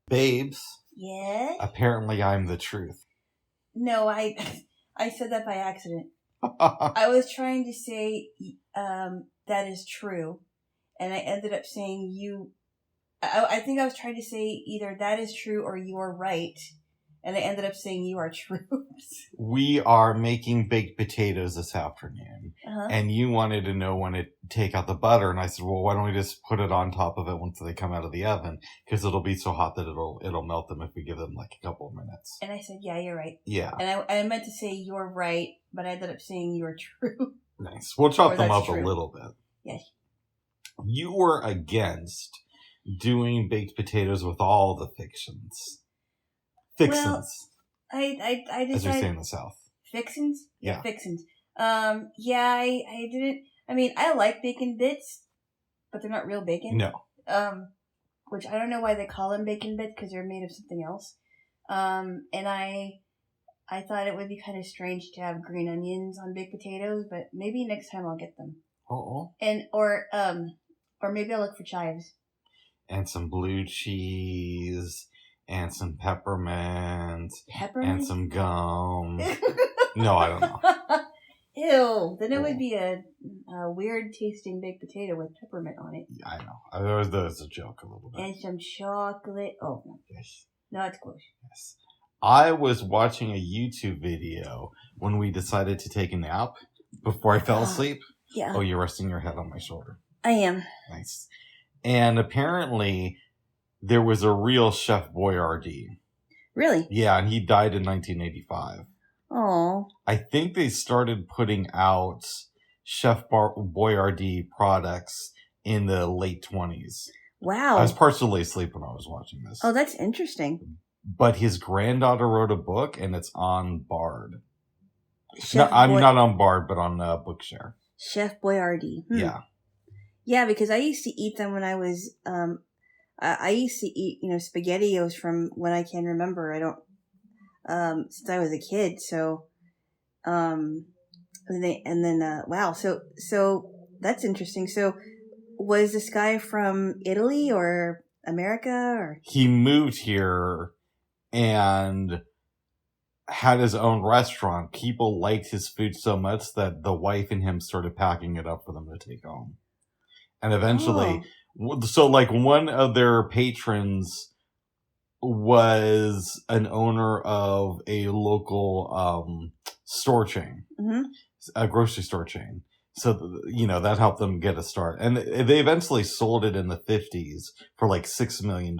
Babes, Yeah? apparently I'm the truth. No, I said that by accident. I was trying to say that is true, and I ended up saying you... I think I was trying to say either that is true or you are right, and I ended up saying you are true. We are making baked potatoes this afternoon, Uh-huh. and you wanted to know when to take out the butter, and I said, well, why don't we just put it on top of it once they come out of the oven, because it'll be so hot that it'll melt them if we give them like a couple of minutes. And I said, yeah, you're right. Yeah. And I meant to say you're right, but I ended up saying you're true. Nice. We'll chop them up true. a little bit. Yes. You were against doing baked potatoes with all the fixins. Fixins. Well, I decided... As we say in the South. Fixins? Yeah. Fixins. Yeah, I didn't... I mean, I like bacon bits, but they're not real bacon. No. Which I don't know why they call them bacon bits, because they're made of something else. And I thought it would be kind of strange to have green onions on baked potatoes, but maybe next time I'll get them. Oh. And, or maybe I'll look for chives. And some blue cheese, and some peppermint, and some gum. No, I don't know. Ew. Then it would be a weird tasting baked potato with peppermint on it. Yeah, I know. That was a joke a little bit. And some chocolate. Oh, no. Yes. No, it's close. Yes. I was watching a YouTube video when we decided to take a nap before I fell asleep. Yeah. Oh, you're resting your head on my shoulder. I am. Nice. And apparently, there was a real Chef Boyardee. Really? Yeah, and he died in 1985. Oh. I think they started putting out Chef Boyardee products in the late 20s. Wow. I was partially asleep when I was watching this. Oh, that's interesting. But his granddaughter wrote a book, and it's on Bard. I'm not on Bard, but on Bookshare. Chef Boyardee. Yeah. Yeah, because I used to eat them when I was, I used to eat, SpaghettiOs from when I can remember. I don't, since I was a kid. So, wow. So that's interesting. So was this guy from Italy or America or? He moved here and had his own restaurant. People liked his food so much that the wife and him started packing it up for them to take home. And eventually, so like one of their patrons was an owner of a local store chain, a grocery store chain. So, that helped them get a start. And they eventually sold it in the 50s for like $6 million.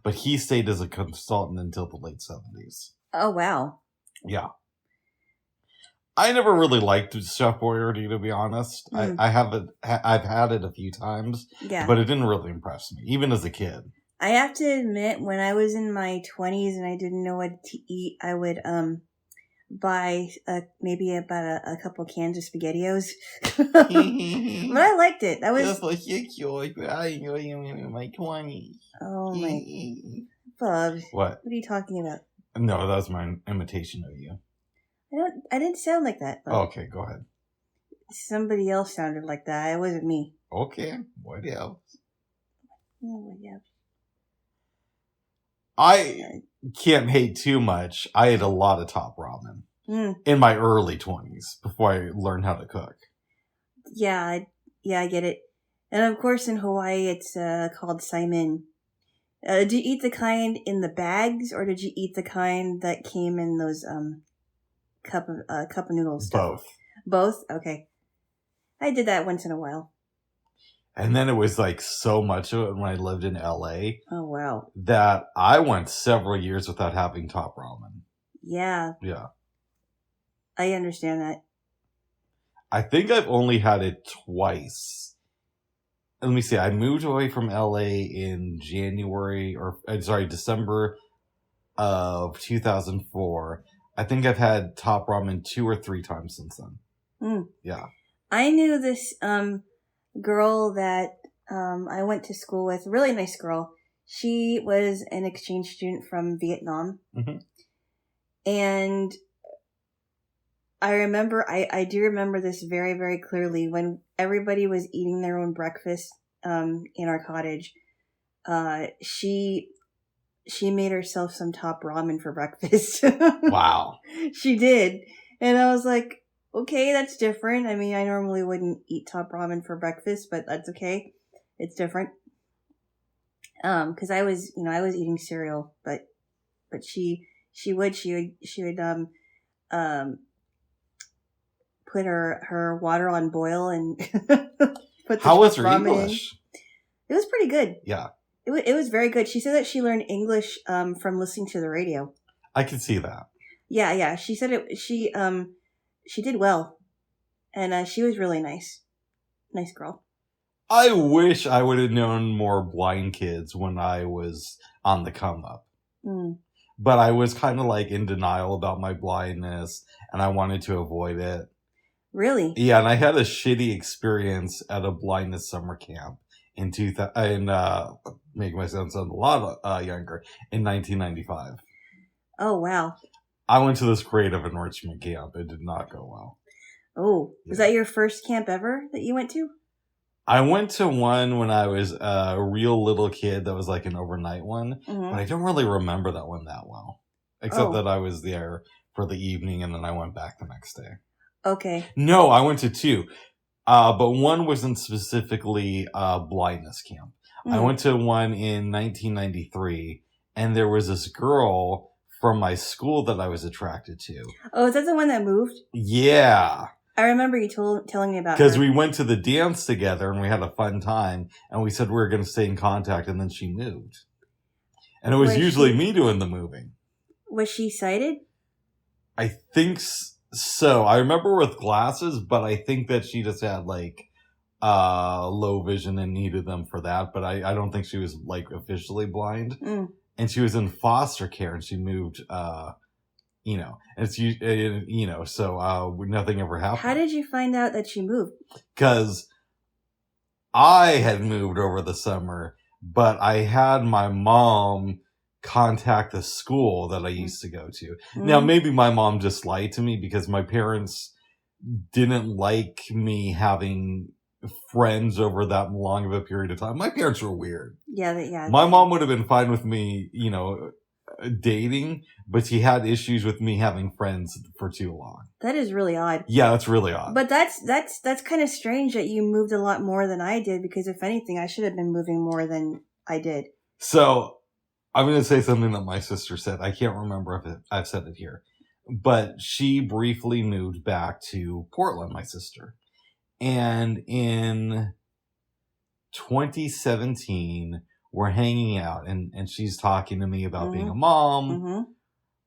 But he stayed as a consultant until the late 70s. Oh, wow. Yeah. I never really liked Chef Boyardee, to be honest. I've had it a few times, but it didn't really impress me, even as a kid. I have to admit, when I was in my 20s and I didn't know what to eat, I would buy maybe about a couple cans of SpaghettiOs. But I liked it. That was my 20s. Oh my, Bubs. What? What are you talking about? No, that was my imitation of you. I didn't sound like that. Okay, go ahead. Somebody else sounded like that. It wasn't me. Okay, what else? Oh, what else? I can't hate too much. I ate a lot of Top Ramen in my early 20s before I learned how to cook. Yeah, I get it. And of course, in Hawaii, it's called saimin. Did you eat the kind in the bags, or did you eat the kind that came in those cup of noodles stuff? Both? Okay. I did that once in a while. And then it was like so much of it when I lived in LA. Oh, wow. That I went several years without having Top Ramen. Yeah. Yeah. I understand that. I think I've only had it twice. Let me see. I moved away from LA in December of 2004. I think I've had Top Ramen 2 or 3 times since then. Yeah. I knew this girl that I went to school with, a really nice girl. She was an exchange student from Vietnam. Mm-hmm. And I do remember this very, very clearly when everybody was eating their own breakfast in our cottage. She she made herself some top ramen for breakfast. Wow. She did. And I was like, okay, that's different. I mean, I normally wouldn't eat top ramen for breakfast, but that's okay. It's different. Cause I was eating cereal, but she would put her water on boil and put How was her ramen English? in. It was pretty good. Yeah. It was very good. She said that she learned English from listening to the radio. I can see that. Yeah. She said she did well, and she was really nice. Nice girl. I wish I would have known more blind kids when I was on the come up. Mm. But I was kind of like in denial about my blindness, and I wanted to avoid it. Really? Yeah, and I had a shitty experience at a blindness summer camp in making myself sound a lot younger, in 1995. Oh, wow. I went to this creative enrichment camp. It did not go well. Oh, was that your first camp ever that you went to? I went to one when I was a real little kid that was like an overnight one, but I don't really remember that one that well. Except that I was there for the evening and then I went back the next day. Okay. No, I went to two. But one wasn't specifically a blindness camp. I went to one in 1993 and there was this girl from my school that I was attracted to. Oh, is that the one that moved? Yeah. I remember you telling me about her. Because we went to the dance together and we had a fun time and we said we were going to stay in contact and then she moved. And it was usually me doing the moving. Was she sighted? I think so. I remember with glasses, but I think that she just had like low vision and needed them for that. But I don't think she was like officially blind. Mm. And she was in foster care and she moved, so nothing ever happened. How did you find out that she moved? Because I had moved over the summer, but I had my mom contact the school that I used to go to. Mm-hmm. Now, maybe my mom just lied to me because my parents didn't like me having friends over that long of a period of time. My parents were weird. Yeah. My mom would have been fine with me, dating, but she had issues with me having friends for too long. That is really odd. Yeah, that's really odd. But that's kind of strange that you moved a lot more than I did, because if anything, I should have been moving more than I did. So I'm going to say something that my sister said. I can't remember if I've said it here, but she briefly moved back to Portland, my sister. And in 2017, we're hanging out and she's talking to me about being a mom.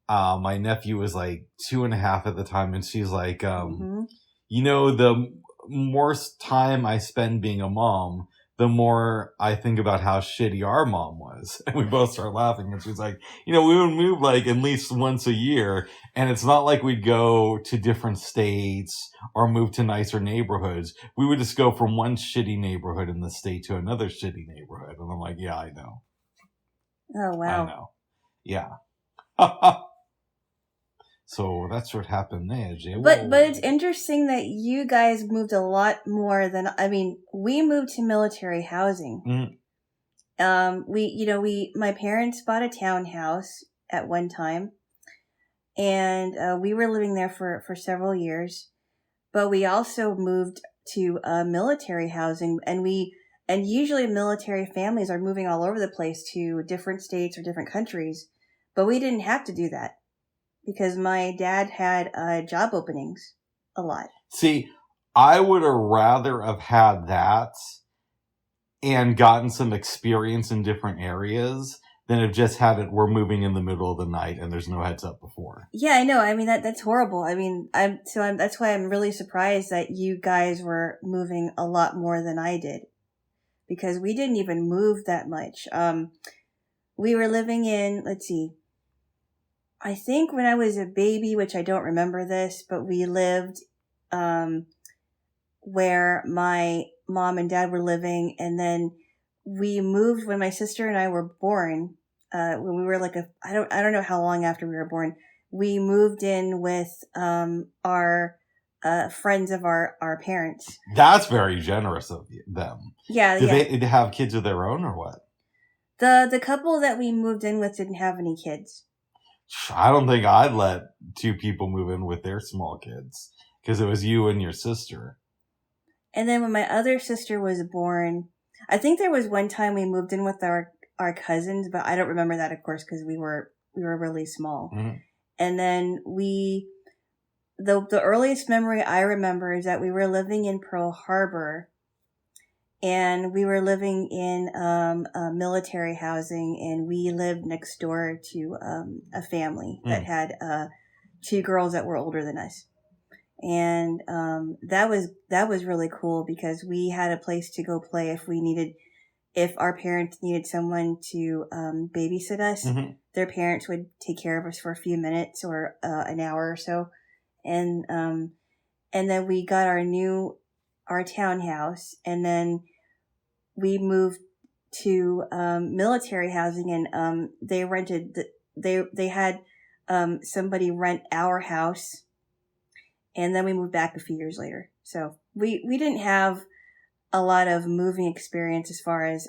Mm-hmm. My nephew was like 2.5 at the time. And she's like, the more time I spend being a mom, the more I think about how shitty our mom was. And we both start laughing. And she's like, we would move like at least once a year. And it's not like we'd go to different states or move to nicer neighborhoods. We would just go from one shitty neighborhood in the state to another shitty neighborhood. And I'm like, yeah, I know. Oh, wow. I know. Yeah. So that's what happened there, Jay. But it's interesting that you guys moved a lot more than, we moved to military housing. Mm. My parents bought a townhouse at one time, and we were living there for several years. But we also moved to military housing, and usually military families are moving all over the place to different states or different countries, but we didn't have to do that. Because my dad had job openings a lot. See, I would have rather have had that and gotten some experience in different areas than have just had it, we're moving in the middle of the night and there's no heads up before. Yeah, I know. That's horrible. That's why I'm really surprised that you guys were moving a lot more than I did. Because we didn't even move that much. We were living in, let's see, I think when I was a baby, which I don't remember this, but we lived where my mom and dad were living, and then we moved when my sister and I were born. When we were like I don't know how long after we were born. We moved in with our friends of our parents. That's very generous of them. Yeah. Did they have kids of their own or what? The couple that we moved in with didn't have any kids. I don't think I'd let two people move in with their small kids because it was you and your sister. And then when my other sister was born, I think there was one time we moved in with our cousins, but I don't remember that, of course, because we were really small. Mm-hmm. And then the earliest memory I remember is that we were living in Pearl Harbor, and we were living in military housing, and we lived next door to a family that had two girls that were older than us. And that was really cool because we had a place to go play if our parents needed someone to babysit us. Mm-hmm. Their parents would take care of us for a few minutes or an hour or so, and then we got our townhouse, and then we moved to military housing, and they rented they had somebody rent our house. And then we moved back a few years later. So we didn't have a lot of moving experience as far as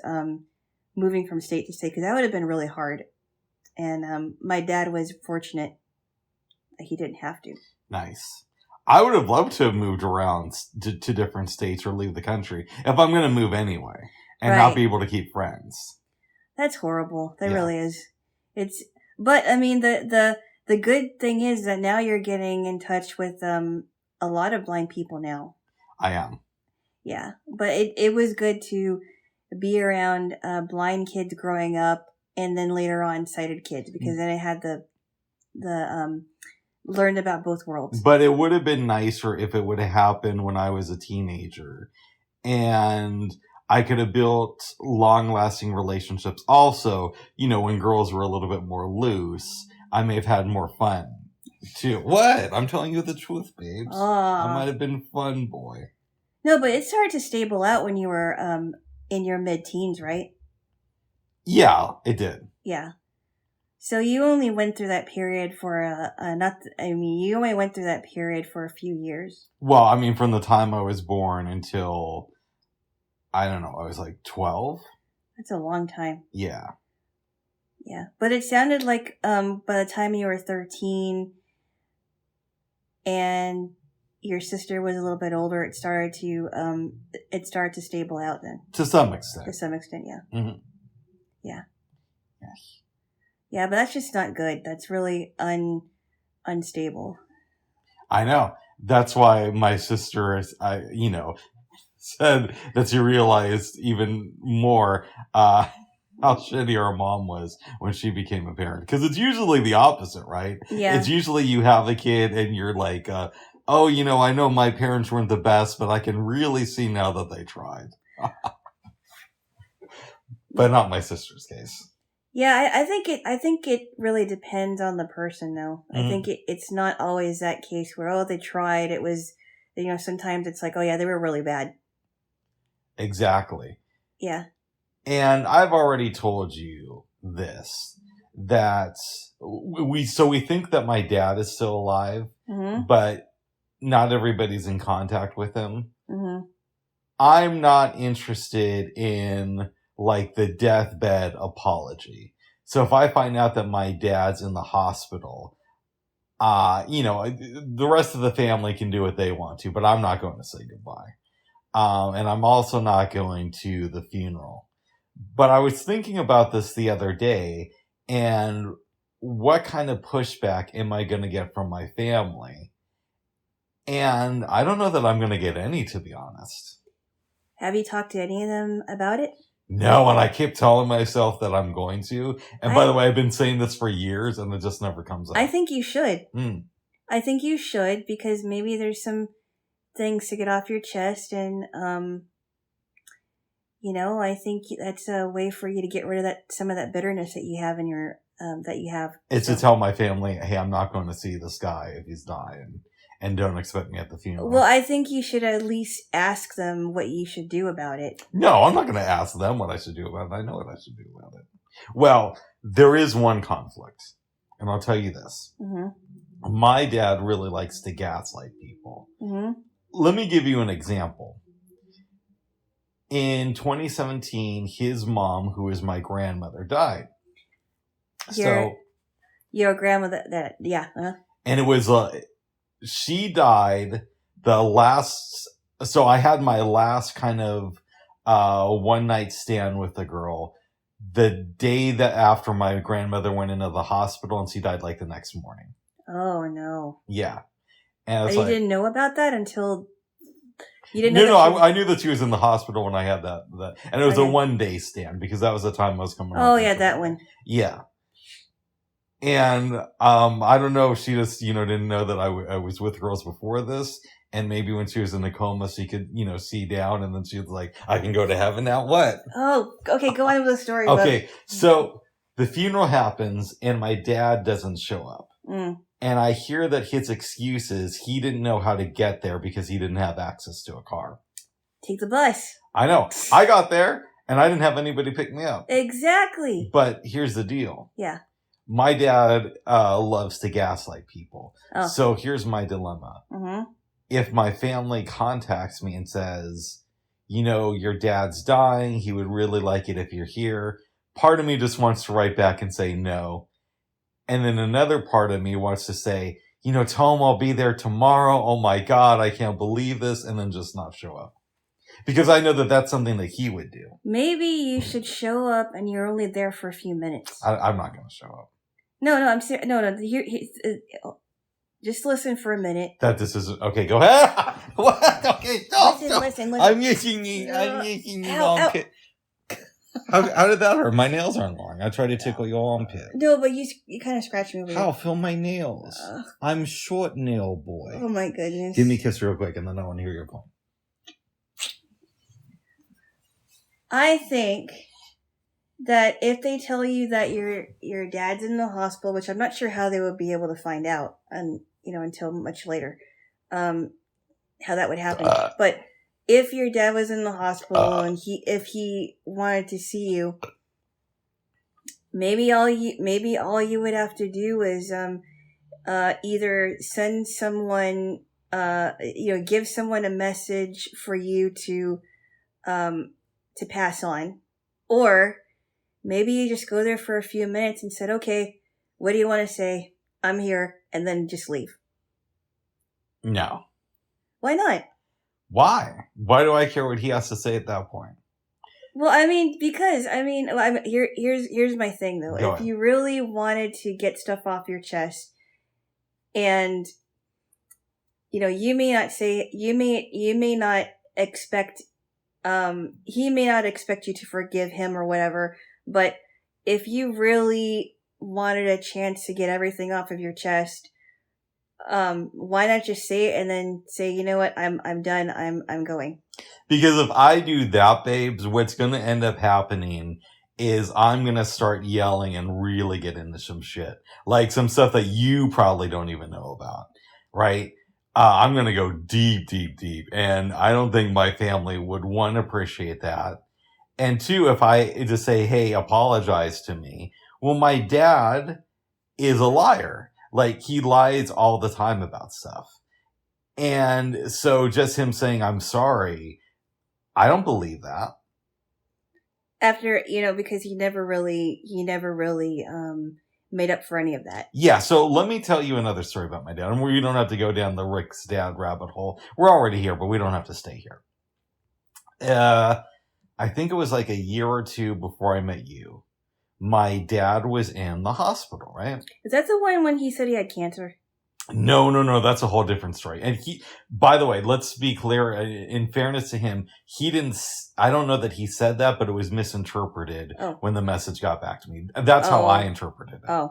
moving from state to state, because that would have been really hard. And my dad was fortunate that he didn't have to. Nice. I would have loved to have moved around to different states or leave the country if I'm going to move anyway and not be able to keep friends. That's horrible. That really is. But I mean, the good thing is that now you're getting in touch with a lot of blind people now. I am. Yeah. But it was good to be around blind kids growing up, and then later on sighted kids, because then I had the learned about both worlds. But it would have been nicer if it would have happened when I was a teenager, and I could have built long-lasting relationships. Also, when girls were a little bit more loose, I may have had more fun too. What? I'm telling you the truth, babes. I might have been fun boy. No, but it started to stable out when you were in your mid-teens, right? Yeah, it did. Yeah. So you only went through that period for you only went through that period for a few years. Well, I mean, from the time I was born until, I don't know, I was like 12. That's a long time. Yeah. Yeah, but it sounded like by the time you were 13 and your sister was a little bit older, it started to stable out then. To some extent. To some extent, yeah. Mm-hmm. Yeah. Yes. Yeah, but that's just not good. That's really unstable. I know. That's why my sister, said that she realized even more how shitty our mom was when she became a parent. Because it's usually the opposite, right? Yeah. It's usually you have a kid and you're like, I know my parents weren't the best, but I can really see now that they tried. But not my sister's case. Yeah, I think it really depends on the person, though. Mm-hmm. I think it's not always that case where, they tried. It was, sometimes it's like, they were really bad. Exactly. Yeah. And I've already told you this, that we think that my dad is still alive, mm-hmm. but not everybody's in contact with him. Mm-hmm. I'm not interested in the deathbed apology. So if I find out that my dad's in the hospital, the rest of the family can do what they want to, but I'm not going to say goodbye. And I'm also not going to the funeral. But I was thinking about this the other day, and what kind of pushback am I going to get from my family? And I don't know that I'm going to get any, to be honest. Have you talked to any of them about it? No, and I keep telling myself that I'm going to. And by the way, I've been saying this for years, and it just never comes out. I think you should. I think you should, because maybe there's some things to get off your chest, and I think that's a way for you to get rid of some of that bitterness that you have in your It's to tell my family, hey, I'm not going to see this guy if he's dying, and don't expect me at the funeral. Well, I think you should at least ask them what you should do about it. No, I'm not going to ask them what I should do about it. I know what I should do about it. Well, there is one conflict, and I'll tell you this. Mm-hmm. My dad really likes to gaslight people. Mm-hmm. Let me give you an example. in 2017, his mom, who is my grandmother, died. Your grandmother, yeah. And it was, she died so I had my last kind of, one night stand with the girl the day that after my grandmother went into the hospital, and she died like the next morning. Oh no. Yeah. And you didn't know about that until you didn't know. No, I knew that she was in the hospital when I had that, and it was a 1 day stand because that was the time I was coming. Oh yeah, that one. Yeah. And I don't know if she just didn't know that I was with girls before this, and maybe when she was in a coma she could see down, and then she was like, I can go to heaven now. What? Oh, okay, go on with the story. Okay, so the funeral happens and my dad doesn't show up. And I hear that his excuse is he didn't know how to get there because he didn't have access to a car. Take the bus. I know. I got there and I didn't have anybody pick me up. Exactly. But here's the deal. Yeah. My dad loves to gaslight people. Oh. So here's my dilemma. Mm-hmm. If my family contacts me and says, your dad's dying, he would really like it if you're here, part of me just wants to write back and say no. And then another part of me wants to say, tell him I'll be there tomorrow. Oh my God, I can't believe this. And then just not show up. Because I know that that's something that he would do. Maybe you should show up and you're only there for a few minutes. I'm not going to show up. No, I'm serious. No. Just listen for a minute. That this is okay. Go ahead. What? Okay, stop. Listen. I'm using you. Armpit. How did that hurt? My nails aren't long. I tried to tickle your armpit. No, but you kind of scratched me over. How? Feel my nails. I'm short nail boy. Oh my goodness. Give me a kiss real quick, and then I want to hear your point. I think that if they tell you that your dad's in the hospital, which I'm not sure how they would be able to find out, and until much later, how that would happen. But if your dad was in the hospital and if he wanted to see you, maybe all you would have to do is either send someone, give someone a message for you to pass on, or maybe you just go there for a few minutes and said, okay, what do you want to say? I'm here, and then just leave. No. Why not? Why? Why do I care what he has to say at that point? Well, because here's my thing though. Go ahead. You really wanted to get stuff off your chest, and you may not expect he may not expect you to forgive him or whatever, but if you really wanted a chance to get everything off of your chest, why not just say it and then say, you know what, I'm done, I'm going. Because if I do that, babes, what's going to end up happening is I'm going to start yelling and really get into some shit. Like some stuff that you probably don't even know about, right? I'm going to go deep, deep, deep. And I don't think my family would, one, appreciate that. And two, if I just say, hey, apologize to me. Well, my dad is a liar. Like, he lies all the time about stuff. And so just him saying, I'm sorry, I don't believe that. After, because he never really made up for any of that. Yeah, so let me tell you another story about my dad. And we don't have to go down the Rick's dad rabbit hole. We're already here, but we don't have to stay here. I think it was like a year or two before I met you. My dad was in the hospital, right? Is that the one when he said he had cancer? No. That's a whole different story. And by the way, let's be clear. In fairness to him, I don't know that he said that, but it was misinterpreted when the message got back to me. That's how I interpreted it.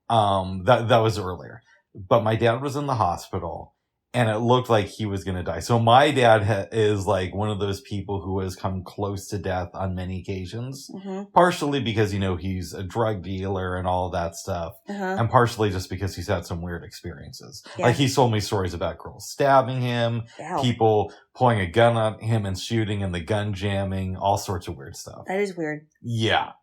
That was earlier. But my dad was in the hospital and it looked like he was going to die. So my dad is like one of those people who has come close to death on many occasions, partially because, he's a drug dealer and all that stuff, and partially just because he's had some weird experiences. Yeah. Like, he's told me stories about girls stabbing him, people pulling a gun at him and shooting, and the gun jamming, all sorts of weird stuff. That is weird. Yeah.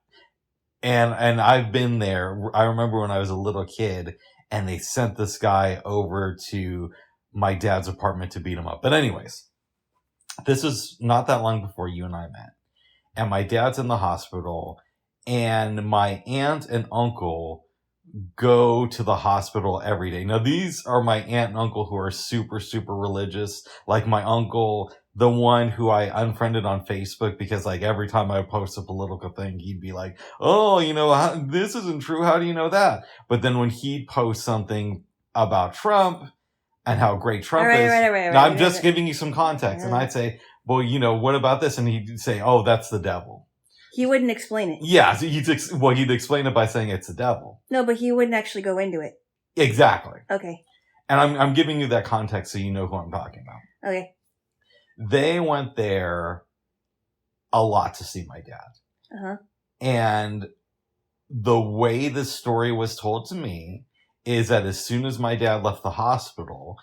And I've been there. I remember when I was a little kid and they sent this guy over to my dad's apartment to beat him up. But anyways, this was not that long before you and I met. And my dad's in the hospital, and my aunt and uncle go to the hospital every day. Now, these are my aunt and uncle who are super, super religious. Like my uncle, the one who I unfriended on Facebook because like every time I post a political thing, he'd be like, oh, this isn't true. How do you know that? But then when he'd post something about Trump and how great Trump is, now I'm just giving you some context. And I'd say, well, what about this? And he'd say, oh, that's the devil. He wouldn't explain it. Yeah, so he'd explain it by saying it's the devil. No, but he wouldn't actually go into it. Exactly. Okay. And I'm giving you that context so you know who I'm talking about. Okay. They went there a lot to see my dad. Uh-huh. And the way the story was told to me is that as soon as my dad left the hospital,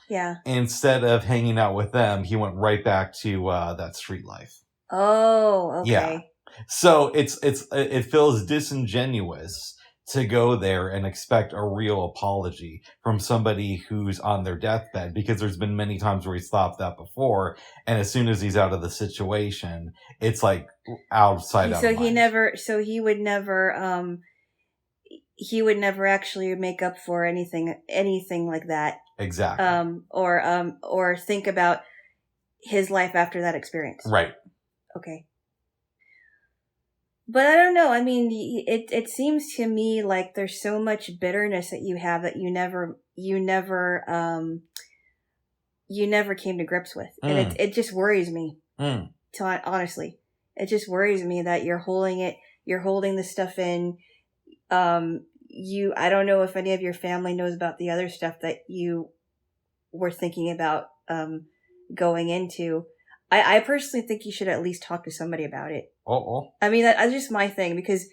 instead of hanging out with them, he went right back to that street life. Oh, okay. Yeah. So it feels disingenuous to go there and expect a real apology from somebody who's on their deathbed, because there's been many times where he's thought that before, and as soon as he's out of the situation, it's like outside out of mind. He would never actually make up for anything like that. Exactly. Or think about his life after that experience. Right. Okay. But I don't know. I mean, it seems to me like there's so much bitterness that you have that you never came to grips with, and it just worries me. Honestly, it just worries me that you're holding this stuff in. I don't know if any of your family knows about the other stuff that you were thinking about going into. I personally think you should at least talk to somebody about it. I mean, that's just my thing, because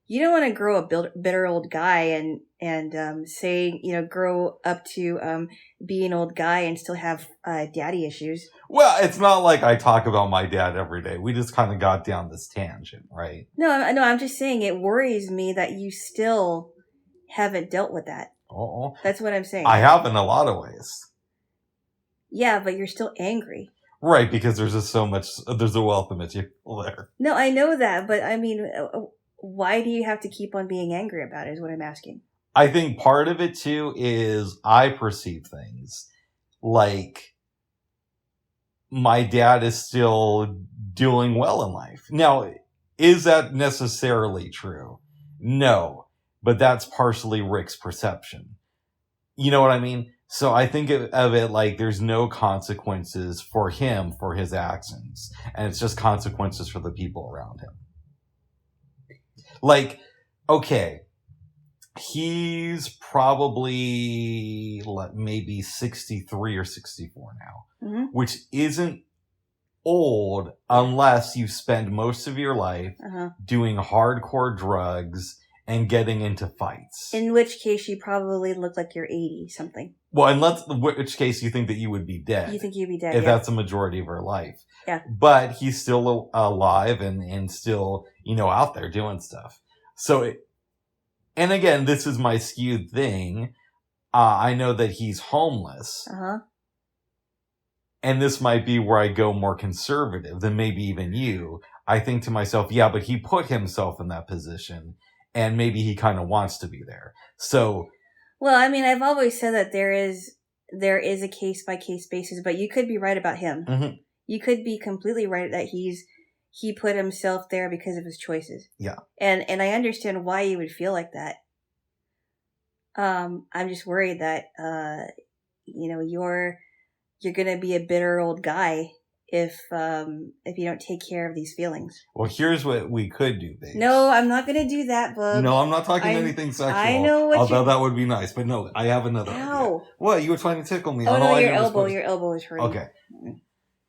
you don't want to grow a bitter old guy and say, grow up to be an old guy and still have daddy issues. Well, it's not like I talk about my dad every day. We just kind of got down this tangent, right? No, I'm just saying it worries me that you still haven't dealt with that. That's what I'm saying. I have in a lot of ways. Yeah, but you're still angry. Right, because there's a wealth of material there. No, I know that, but I mean, why do you have to keep on being angry about it is what I'm asking. I think part of it too is I perceive things like my dad is still doing well in life. Now, is that necessarily true? No, but that's partially Rick's perception. You know what I mean? So I think of it like there's no consequences for him for his actions, and it's just consequences for the people around him. Like, okay, he's probably maybe 63 or 64 now, which isn't old unless you spend most of your life doing hardcore drugs and getting into fights. In which case you probably look like you're 80 something. Well, in which case you think that you would be dead. You think you'd be dead, if that's the majority of her life. Yeah. But he's still alive and still, out there doing stuff. So, and again, this is my skewed thing. I know that he's homeless. And this might be where I go more conservative than maybe even you. I think to myself, yeah, but he put himself in that position, and maybe he kind of wants to be there. So, well, I mean, I've always said that there is a case by case basis, but you could be right about him. You could be completely right that he put himself there because of his choices. Yeah. And I understand why you would feel like that. I'm just worried that you're going to be a bitter old guy if you don't take care of these feelings. Well, here's what we could do, babe. No, I'm not going to do that, Bub. No, I'm not talking anything sexual. I know what although that would be nice, but no, I have another idea. What? You were trying to tickle me. Oh, no, your elbow is hurting. Okay.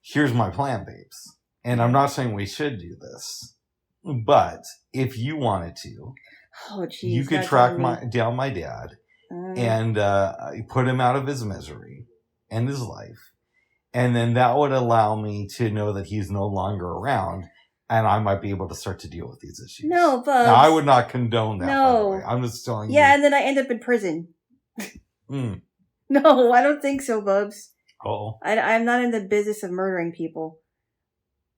Here's my plan, babes. And I'm not saying we should do this, but if you wanted to, you could track down my dad and put him out of his misery and his life. And then that would allow me to know that he's no longer around, and I might be able to start to deal with these issues. No, Bubs. Now, I would not condone that, by the way. I'm just telling you. Yeah, and then I end up in prison. No, I don't think so, Bubs. Oh. I'm not in the business of murdering people.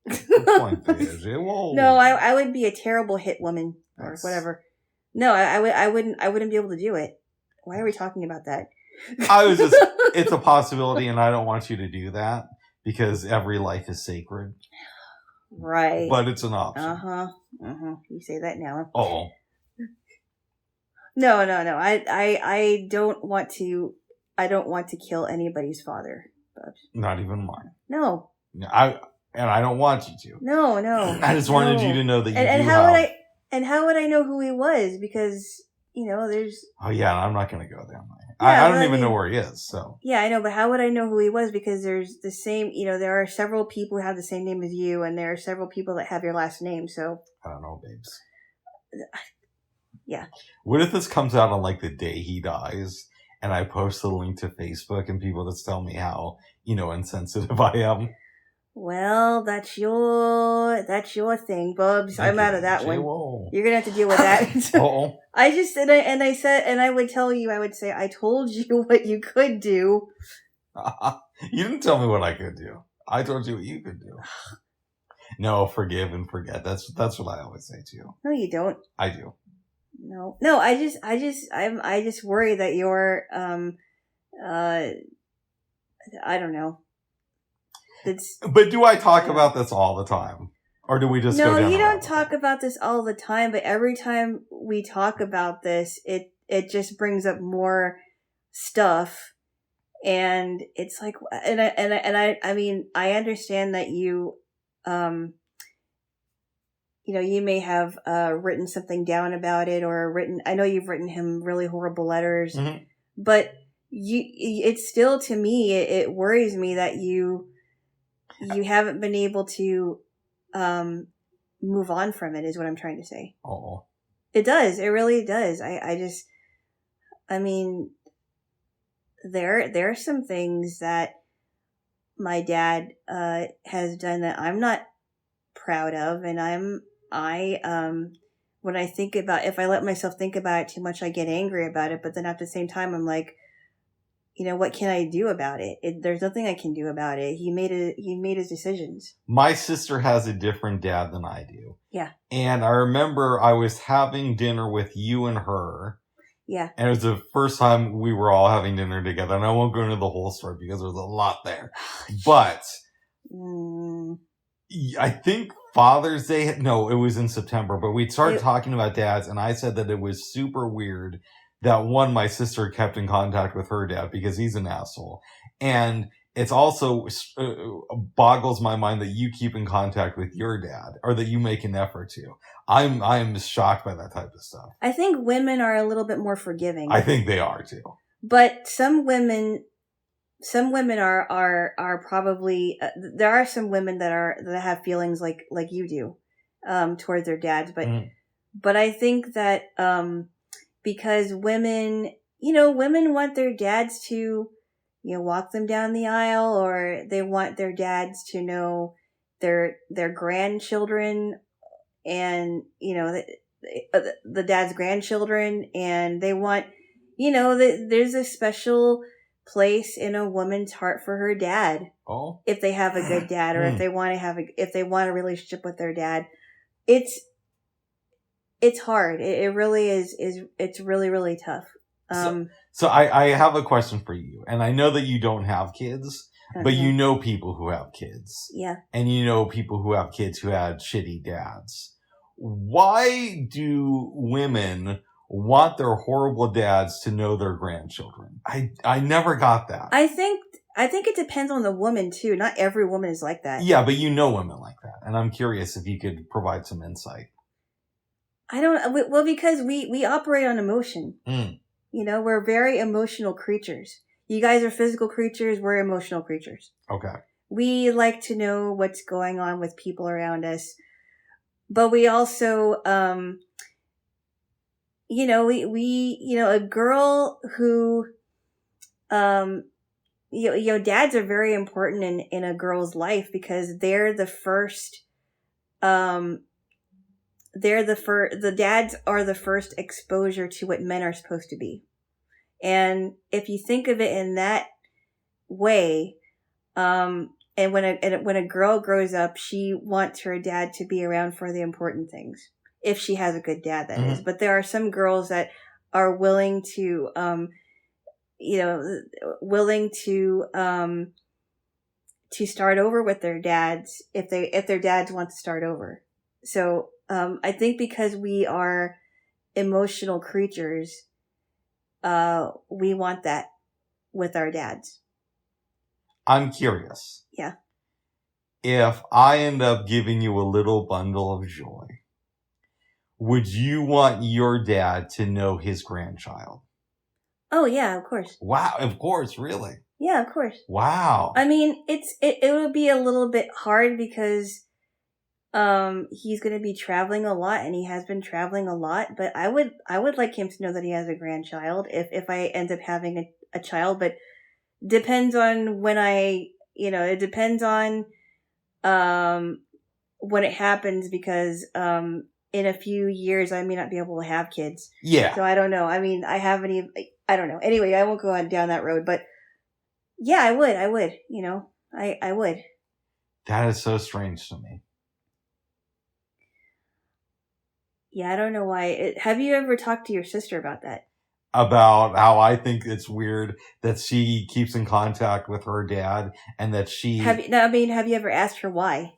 No, I would be a terrible hit woman or whatever. No, I wouldn't be able to do it. Why are we talking about that? It's a possibility, and I don't want you to do that because every life is sacred. Right. But it's an option. You say that now. Oh. No. I don't want to kill anybody's father. Bubs. Not even mine. No. I don't want you to. No. I just wanted you to know that you how would I know who he was? Because, there's... Oh, yeah, I'm not going to go there. Yeah, I don't even know where he is, so... Yeah, I know, but how would I know who he was? Because there's the same... there are several people who have the same name as you, and there are several people that have your last name, so... I don't know, babes. Yeah. What if this comes out on, the day he dies, and I post the link to Facebook, and people just tell me how, insensitive I am? Well, that's your thing, Bubs. I'm out of that Jaylo. one. You're gonna have to deal with that. Uh-oh. I would tell you, I would say, I told you what you could do. You didn't tell me what I could do. I told you what you could do. No, forgive and forget. That's what I always say to you. No, you don't. I do. No. I just worry that you're, I don't know. But do I talk about this all the time? Or do we just go down? No, you don't talk about this all the time, but every time we talk about this, it just brings up more stuff. And it's like, I mean, I understand that you, you may have written something down about it I know you've written him really horrible letters, but it's still, to me, it worries me that you haven't been able to move on from it, is what I'm trying to say. Oh. It does. It really does. I mean, there are some things that my dad has done that I'm not proud of, and when I think about, if I let myself think about it too much, I get angry about it, but then at the same time, I'm like, what can I do about it? There's nothing I can do about it. He made his decisions. My sister has a different dad than I do. Yeah. And I remember I was having dinner with you and her. Yeah. And it was the first time we were all having dinner together. And I won't go into the whole story because there's a lot there. But I think Father's Day, no, it was in September, but we started talking about dads, and I said that it was super weird that my sister kept in contact with her dad because he's an asshole. And it's also boggles my mind that you keep in contact with your dad, or that you make an effort to. I'm shocked by that type of stuff. I think women are a little bit more forgiving. I think they are too. But some women are probably, there are some women that have feelings like you do, towards their dads. But I think that, because women want their dads to, walk them down the aisle, or they want their dads to know their grandchildren, and, the dad's grandchildren, and they want, there's a special place in a woman's heart for her dad. Oh. If they have a good dad, or if they want a relationship with their dad. It's hard. It really is. It's really, really tough. So I have a question for you, and I know that you don't have kids, but you know people who have kids. Yeah. And you know people who have kids who had shitty dads. Why do women want their horrible dads to know their grandchildren? I never got that. I think it depends on the woman too. Not every woman is like that. Yeah, but women like that, and I'm curious if you could provide some insight. I don't. Well, because we operate on emotion. We're very emotional creatures. You guys are physical creatures. We're emotional creatures. Okay. We like to know what's going on with people around us, but we also, a girl who, dads are very important in a girl's life, because they're the first, the dads are the first exposure to what men are supposed to be. And if you think of it in that way, And when a girl grows up, she wants her dad to be around for the important things. If she has a good dad, that is. But there are some girls that are willing to, to start over with their dads if their dads want to start over. So, I think because we are emotional creatures, we want that with our dads. I'm curious. Yeah. If I end up giving you a little bundle of joy, would you want your dad to know his grandchild? Oh, yeah, of course. Wow, of course, really? Yeah, of course. Wow. I mean, it would be a little bit hard because he's going to be traveling a lot, and he has been traveling a lot, but I would like him to know that he has a grandchild if I end up having a child, but depends on when it depends on when it happens, because in a few years I may not be able to have kids. Yeah. So I don't know. I mean, I don't know. Anyway, I won't go on down that road, but yeah, I would, I would. That is so strange to me. Yeah, I don't know why. Have you ever talked to your sister about that? About how I think it's weird that she keeps in contact with her dad and that she... Have you ever asked her why?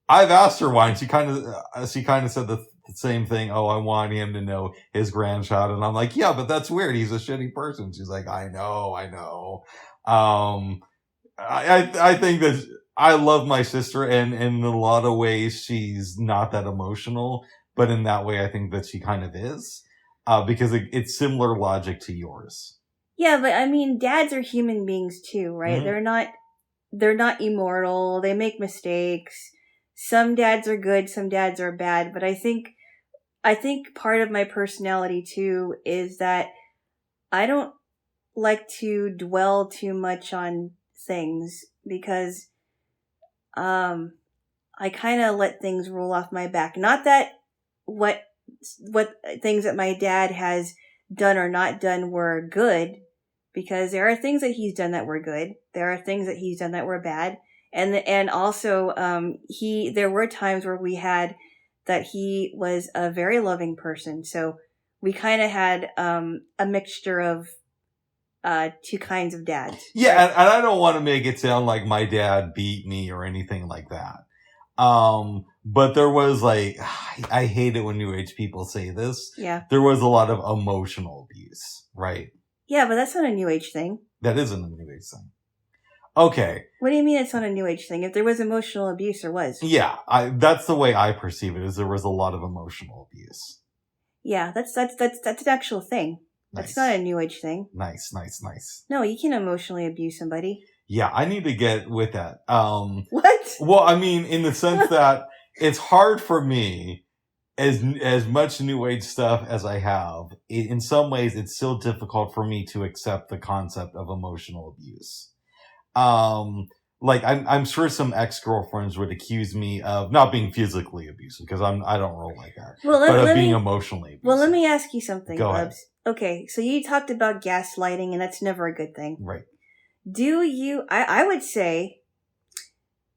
I've asked her why, and she kind of said the same thing. Oh, I want him to know his grandchild. And I'm like, yeah, but that's weird. He's a shitty person. She's like, I know. I think that I love my sister, and in a lot of ways she's not that emotional, but in that way I think that she kind of is. Because it's similar logic to yours. Yeah, but I mean, dads are human beings too, right? Mm-hmm. They're not immortal. They make mistakes. Some dads are good, some dads are bad, but I think part of my personality too is that I don't like to dwell too much on things, because I kind of let things roll off my back. Not that what things that my dad has done or not done were good, because there are things that he's done that were good. There are things that he's done that were bad. And also, there were times where we had that he was a very loving person. So we kind of had, a mixture of, two kinds of dads. Yeah. And I don't want to make it sound like my dad beat me or anything like that. But there was I hate it when New Age people say this. Yeah. There was a lot of emotional abuse, right? Yeah, but that's not a New Age thing. That isn't a New Age thing. Okay. What do you mean it's not a New Age thing? If there was emotional abuse, there was. Yeah, that's the way I perceive it, is there was a lot of emotional abuse. Yeah, that's an actual thing. Nice. That's not a New Age thing. Nice. No, you can't emotionally abuse somebody. Yeah, I need to get with that. What? Well, I mean, in the sense that it's hard for me, as much New Age stuff as I have, in some ways it's still difficult for me to accept the concept of emotional abuse. I'm sure some ex-girlfriends would accuse me of not being physically abusive, because I don't roll like that. But of being emotionally abusive. Well, let me ask you something, Go Bubs. Ahead. Okay, so you talked about gaslighting, and that's never a good thing. Right. Do you, I would say,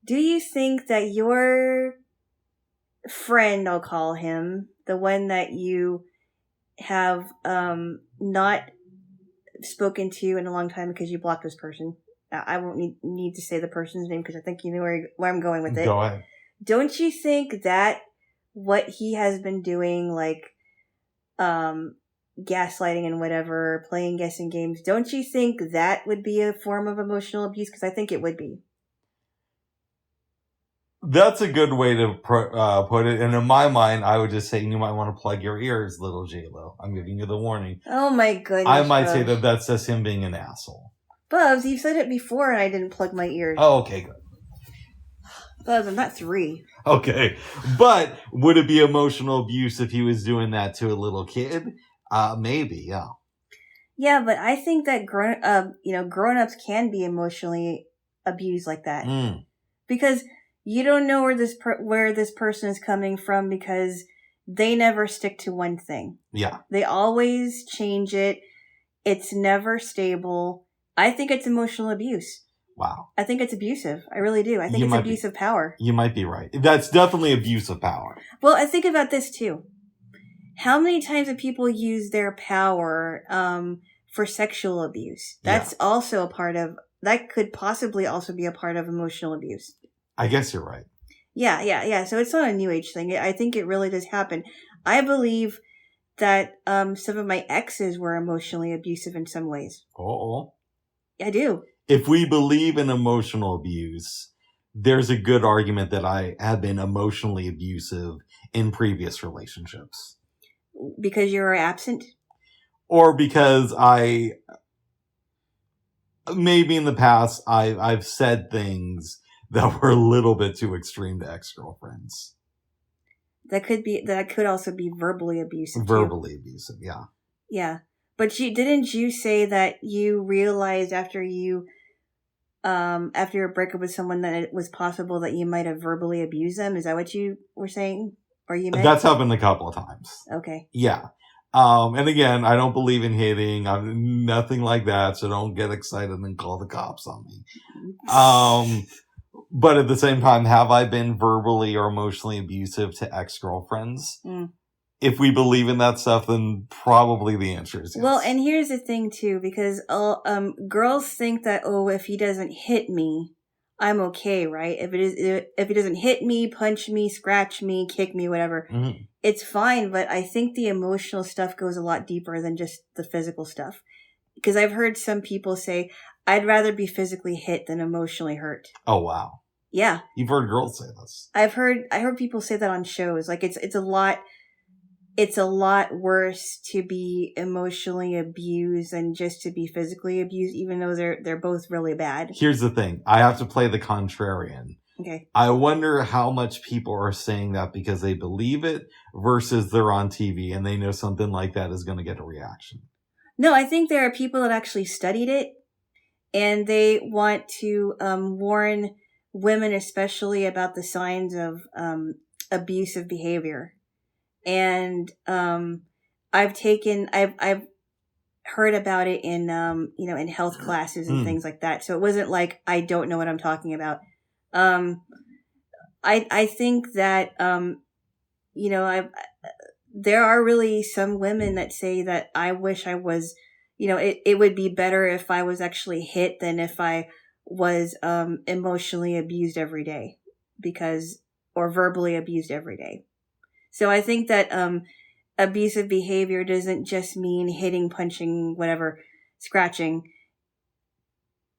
do you think that your friend, I'll call him, the one that you have not spoken to in a long time because you blocked this person, I won't need to say the person's name because I think you know where I'm going with it. Go ahead. Don't you think that what he has been doing, gaslighting and whatever, playing guessing games, don't you think that would be a form of emotional abuse? Because I think it would be. That's a good way to put it. And in my mind, I would just say you might want to plug your ears, little Jaylo. I'm giving you the warning. Oh my goodness. I might say that that's just him being an asshole. Bubs, you've said it before and I didn't plug my ears. Oh, okay, good. Bubs, I'm not 3. Okay. But would it be emotional abuse if he was doing that to a little kid? Maybe, yeah. Yeah, but I think that grown-ups can be emotionally abused like that. Because you don't know where this person is coming from, because they never stick to one thing. Yeah. They always change it. It's never stable. I think it's emotional abuse. Wow. I think it's abusive. I really do. I think it's abuse of power. You might be right. That's definitely abuse of power. Well, I think about this too. How many times have people used their power for sexual abuse? That's also a part of, that could possibly also be a part of emotional abuse. I guess you're right. Yeah. So it's not a new age thing. I think it really does happen. I believe that some of my exes were emotionally abusive in some ways. Oh. I do. If we believe in emotional abuse, there's a good argument that I have been emotionally abusive in previous relationships. Because you were absent? Or because maybe in the past, I've said things that were a little bit too extreme to ex-girlfriends. That could also be verbally abusive. Verbally abusive, yeah. Yeah. But didn't you say that you realized after your breakup with someone that it was possible that you might have verbally abused them? Is that what you were saying? Or you meant? That's happened a couple of times. Okay. Yeah. And again, I don't believe in hitting. I'm nothing like that, so don't get excited and call the cops on me. But at the same time, have I been verbally or emotionally abusive to ex-girlfriends? Mm. If we believe in that stuff, then probably the answer is yes. Well, and here's the thing too, because girls think that, if he doesn't hit me, I'm okay, right? If he doesn't hit me, punch me, scratch me, kick me, whatever, it's fine. But I think the emotional stuff goes a lot deeper than just the physical stuff. Because I've heard some people say, I'd rather be physically hit than emotionally hurt. Oh, wow. Yeah. You've heard girls say this. I heard people say that on shows. Like it's a lot worse to be emotionally abused than just to be physically abused, even though they're both really bad. Here's the thing. I have to play the contrarian. Okay. I wonder how much people are saying that because they believe it versus they're on TV and they know something like that is going to get a reaction. No, I think there are people that actually studied it and they want to warn women especially about the signs of abusive behavior. And I've heard about it in in health classes and things like that. So it wasn't like I don't know what I'm talking about. I think that there are really some women that say that I wish I was, it would be better if I was actually hit than if I was emotionally abused every day or verbally abused every day. So I think that abusive behavior doesn't just mean hitting, punching, whatever, scratching.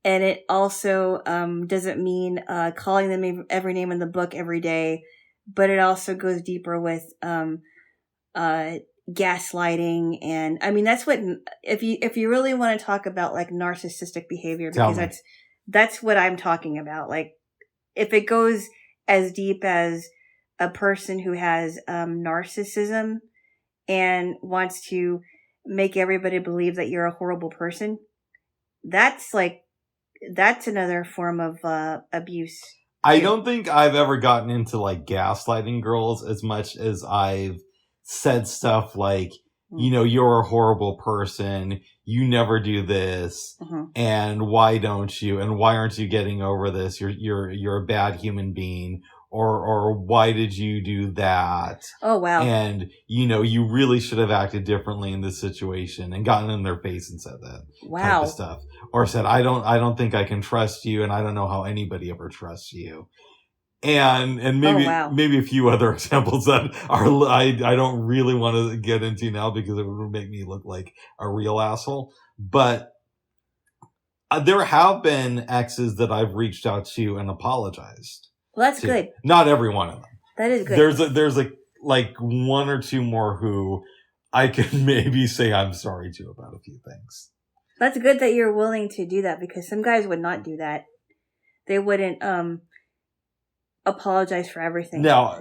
And it also doesn't mean calling them every name in the book every day, but it also goes deeper with gaslighting. And I mean, that's what, if you really want to talk about like narcissistic behavior, because that's what I'm talking about. Like if it goes as deep as a person who has narcissism and wants to make everybody believe that you're a horrible person, that's another form of abuse. I don't think I've ever gotten into like gaslighting girls as much as I've said stuff like, you're a horrible person, you never do this, and why don't you, and why aren't you getting over this? You're a bad human being. Or why did you do that? Oh, wow. And, you really should have acted differently in this situation and gotten in their face and said that type of stuff. Or said, I don't think I can trust you and I don't know how anybody ever trusts you. And maybe a few other examples that I don't really want to get into now because it would make me look like a real asshole. But there have been exes that I've reached out to and apologized. Well, that's good. Not every one of them. That is good. There's like one or two more who I can maybe say I'm sorry to about a few things. That's good that you're willing to do that because some guys would not do that. They wouldn't apologize for everything. Now,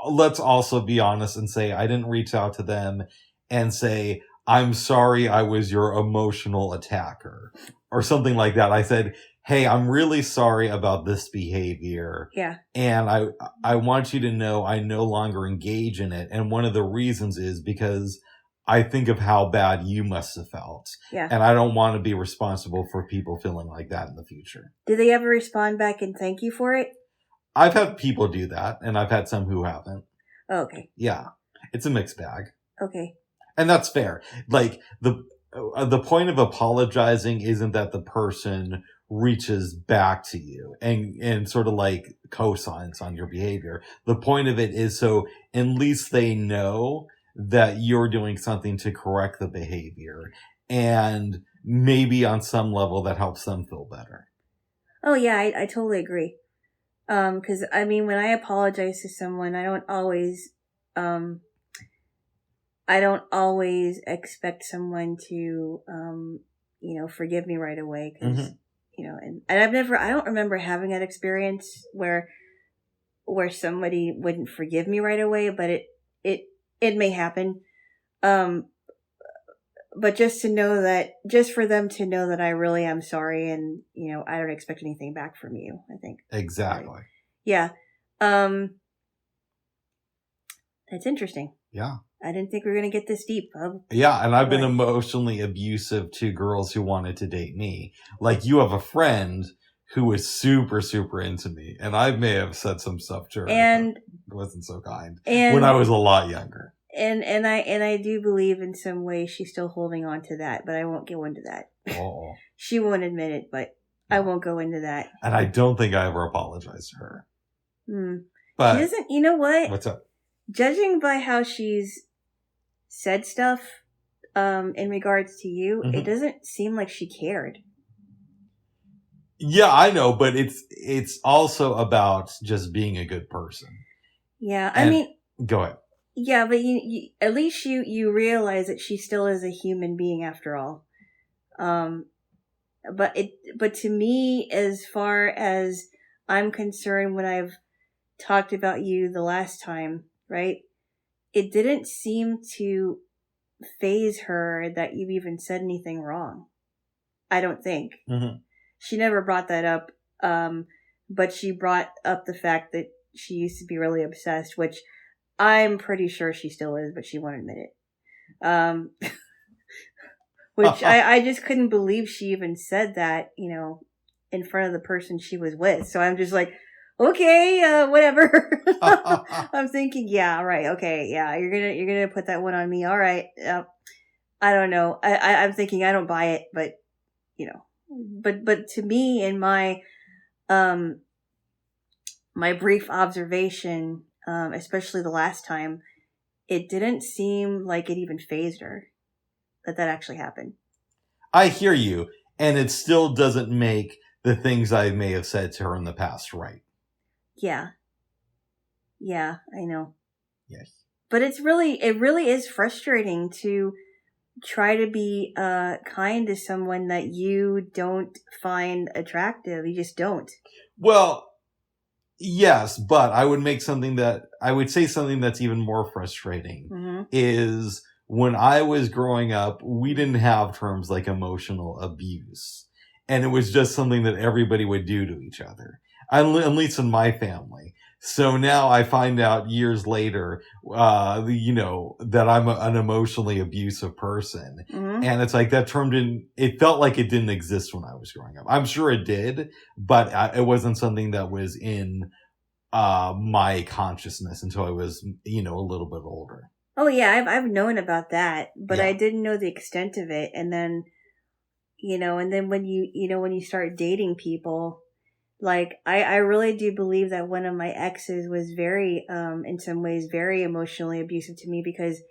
let's also be honest and say I didn't reach out to them and say, I'm sorry I was your emotional attacker or something like that. I said, hey, I'm really sorry about this behavior. Yeah. And I want you to know I no longer engage in it. And one of the reasons is because I think of how bad you must have felt. Yeah. And I don't want to be responsible for people feeling like that in the future. Do they ever respond back and thank you for it? I've had people do that, and I've had some who haven't. Oh, okay. Yeah. It's a mixed bag. Okay. And that's fair. Like, the point of apologizing isn't that the person reaches back to you and sort of like cosigns on your behavior. The point of it is so at least they know that you're doing something to correct the behavior, and maybe on some level that helps them feel better. Oh yeah, I totally agree. 'Cause I mean, when I apologize to someone, I don't always expect someone to, forgive me right away. 'Cause, and I don't remember having that experience where somebody wouldn't forgive me right away, but it may happen. But just for them to know that I really am sorry, and, I don't expect anything back from you, I think. Exactly. Right. Yeah. That's interesting. Yeah. I didn't think we were going to get this deep. Yeah, and I've been emotionally abusive to girls who wanted to date me. Like, you have a friend who was super, super into me, and I may have said some stuff to her and it wasn't so kind when I was a lot younger. And I do believe in some way she's still holding on to that, but I won't go into that. Oh. She won't admit it, but I won't go into that. And I don't think I ever apologized to her. But she doesn't. You know what? What's up? Judging by how she's said stuff in regards to you, it doesn't seem like she cared. Yeah, I know, but it's also about just being a good person. Yeah, I mean, go ahead. Yeah, but you at least you realize that she still is a human being after all. But to me, as far as I'm concerned, when I've talked about you the last time, right? It didn't seem to faze her that you even said anything wrong. I don't think. She never brought that up. But she brought up the fact that she used to be really obsessed, which I'm pretty sure she still is, but she won't admit it. Which I just couldn't believe she even said that, in front of the person she was with. So I'm just like, okay, whatever. I'm thinking, yeah, right, okay, yeah, you're gonna put that one on me, all right. I don't know. I'm thinking I don't buy it, but but to me, in my my brief observation, especially the last time, it didn't seem like it even fazed her that actually happened. I hear you, and it still doesn't make the things I may have said to her in the past right. Yeah. Yeah, I know. Yes. But it really is frustrating to try to be kind to someone that you don't find attractive. You just don't. Well, yes, but I would say something that's even more frustrating is when I was growing up, we didn't have terms like emotional abuse. And it was just something that everybody would do to each other, at least in my family. So now I find out years later, that I'm an emotionally abusive person. And it's like that term it felt like it didn't exist when I was growing up. I'm sure it did, but it wasn't something that was in my consciousness until I was, a little bit older. Oh yeah, I've known about that, but I didn't know the extent of it. And then, when you start dating people, like I really do believe that one of my exes was very, in some ways, very emotionally abusive to me, because